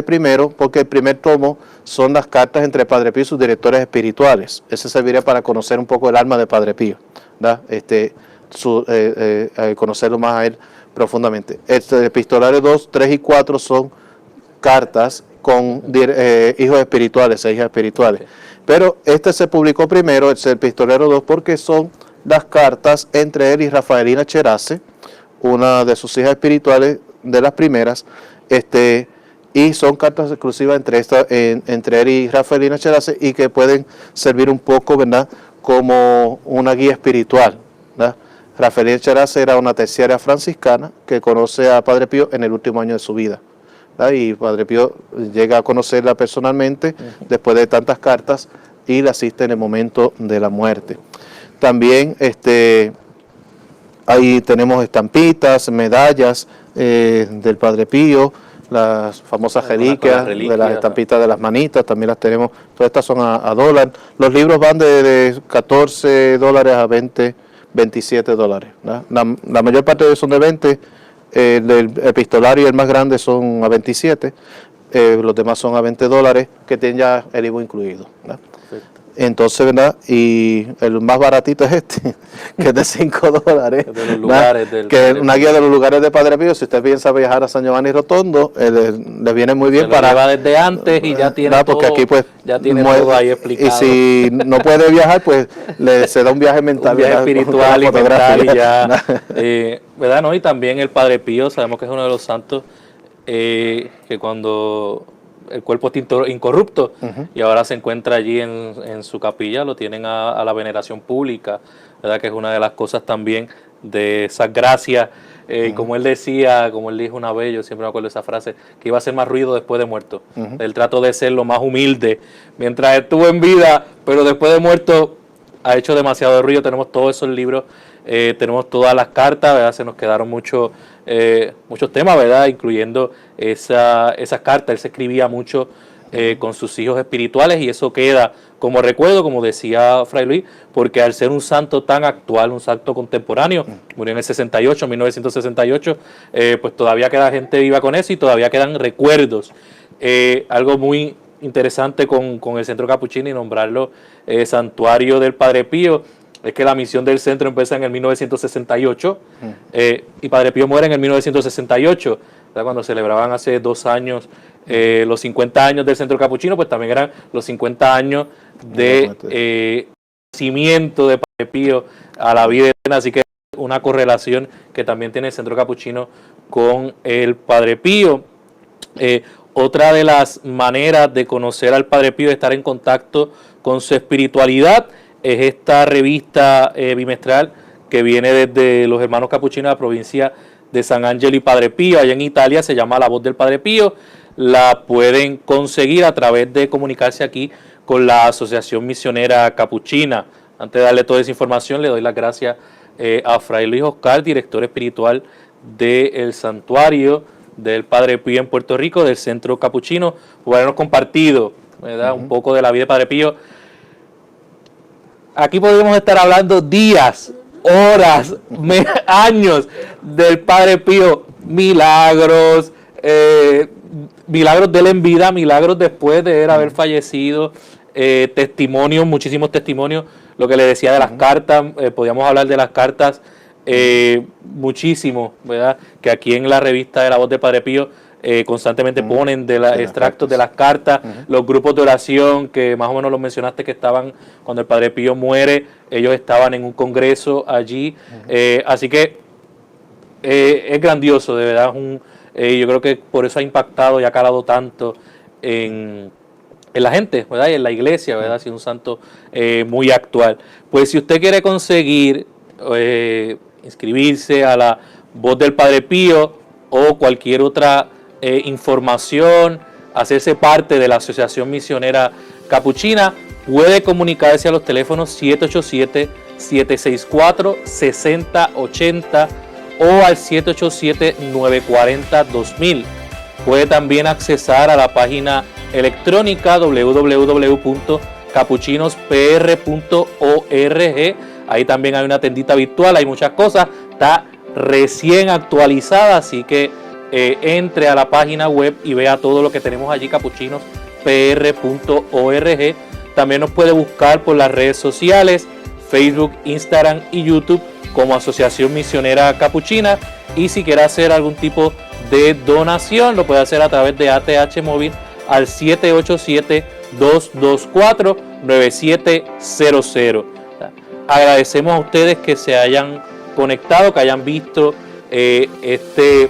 primero porque el primer tomo son las cartas entre Padre Pío y sus directores espirituales. Ese serviría para conocer un poco el alma de Padre Pío, ¿verdad? Conocerlo más a él profundamente. El epistolario 2, 3 y 4 son cartas con hijos espirituales e hijas espirituales. Pero se publicó primero, el epistolario 2, porque son las cartas entre él y Rafaelina Cherace, una de sus hijas espirituales, de las primeras, y son cartas exclusivas entre él y Rafaelina Cherace, y que pueden servir un poco, ¿verdad?, como una guía espiritual, ¿verdad? Rafaelina Cherace era una terciaria franciscana que conoce a Padre Pío en el último año de su vida, ¿verdad? Y Padre Pío llega a conocerla personalmente después de tantas cartas y la asiste en el momento de la muerte. También ahí tenemos estampitas, medallas del Padre Pío, las famosas reliquias, de las estampitas de las manitas, también las tenemos. Todas estas son a dólar. Los libros van de $14 a 27 dólares. La mayor parte de ellos son de 20, el epistolario y el más grande son a 27, los demás son a 20 dólares, que tienen ya el IVA incluido, ¿verdad? Entonces, ¿verdad? Y el más baratito es que es de 5 dólares. De los lugares que es una guía de los lugares de Padre Pío. Si usted piensa viajar a San Giovanni Rotondo, le viene muy bien. Se lo lleva desde antes y ya tiene porque todo, aquí, pues, ya tiene todo ahí explicado. Y si no puede viajar, pues se da un viaje mental. Un viaje espiritual y mental y ya. ¿Verdad? ¿No? Y también el Padre Pío, sabemos que es uno de los santos que cuando el cuerpo está incorrupto y ahora se encuentra allí en su capilla, lo tienen a la veneración pública ¿verdad? Que es una de las cosas también de esas gracias. Como él decía, como él dijo una vez, yo siempre me acuerdo de esa frase, que iba a hacer más ruido después de muerto. Él trató de ser lo más humilde mientras estuvo en vida, pero después de muerto ha hecho demasiado ruido. Tenemos todos esos libros, tenemos todas las cartas, ¿verdad? Se nos quedaron muchos temas, ¿verdad? Incluyendo esas cartas. Él se escribía mucho con sus hijos espirituales y eso queda como recuerdo, como decía Fray Luis, porque al ser un santo tan actual, un santo contemporáneo, murió en el 68, 1968, pues todavía queda gente viva con eso y todavía quedan recuerdos. Algo muy interesante con el Centro Capuchino y nombrarlo Santuario del Padre Pío es que la misión del centro empieza en el 1968 y Padre Pío muere en el 1968, ¿verdad? Cuando celebraban hace 2 años los 50 años del Centro Capuchino, pues también eran los 50 años de nacimiento de Padre Pío a la vida eterna, así que una correlación que también tiene el Centro Capuchino con el Padre Pío. Otra de las maneras de conocer al Padre Pío, de estar en contacto con su espiritualidad, es esta revista bimestral que viene desde los hermanos capuchinos de la provincia de San Angelo y Padre Pío, allá en Italia, se llama La Voz del Padre Pío. La pueden conseguir a través de comunicarse aquí con la Asociación Misionera Capuchina. Antes de darle toda esa información, le doy las gracias a Fray Luis Oscar, director espiritual del Santuario del Padre Pío en Puerto Rico, del Centro Capuchino, por habernos compartido, ¿verdad? Un poco de la vida de Padre Pío. Aquí podemos estar hablando días, horas, años del Padre Pío, milagros, milagros de él en vida, milagros después de él haber fallecido, testimonios, muchísimos testimonios, lo que le decía de las cartas, podíamos hablar de las cartas muchísimo, ¿verdad? Que aquí en la revista de La Voz de Padre Pío constantemente ponen de extractos de las cartas, los grupos de oración que más o menos los mencionaste que estaban cuando el Padre Pío muere, ellos estaban en un congreso allí, así que es grandioso, de verdad, yo creo que por eso ha impactado y ha calado tanto en la gente, ¿verdad? Y en la iglesia, ¿verdad? Ha sido un santo muy actual. Pues si usted quiere conseguir inscribirse a La Voz del Padre Pío o cualquier otra información, hacerse parte de la Asociación Misionera Capuchina, puede comunicarse a los teléfonos 787-764-6080 o al 787-940-2000. Puede también accesar a la página electrónica www.capuchinospr.org. Ahí también hay una tendita virtual, hay muchas cosas, está recién actualizada, así que entre a la página web y vea todo lo que tenemos allí, capuchinospr.org. También nos puede buscar por las redes sociales, Facebook, Instagram y YouTube como Asociación Misionera Capuchina, y si quiere hacer algún tipo de donación lo puede hacer a través de ATH Móvil al 787-224-9700. Agradecemos a ustedes que se hayan conectado, que hayan visto este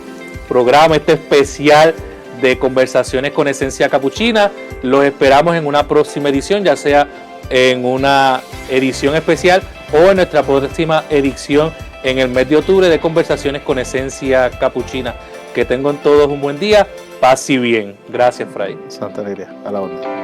programa, este especial de Conversaciones con Esencia Capuchina. Los esperamos en una próxima edición, ya sea en una edición especial o en nuestra próxima edición en el mes de octubre de Conversaciones con Esencia Capuchina. Que tengan todos un buen día, paz y bien. Gracias, Fray. Santa Alegría, a la orden.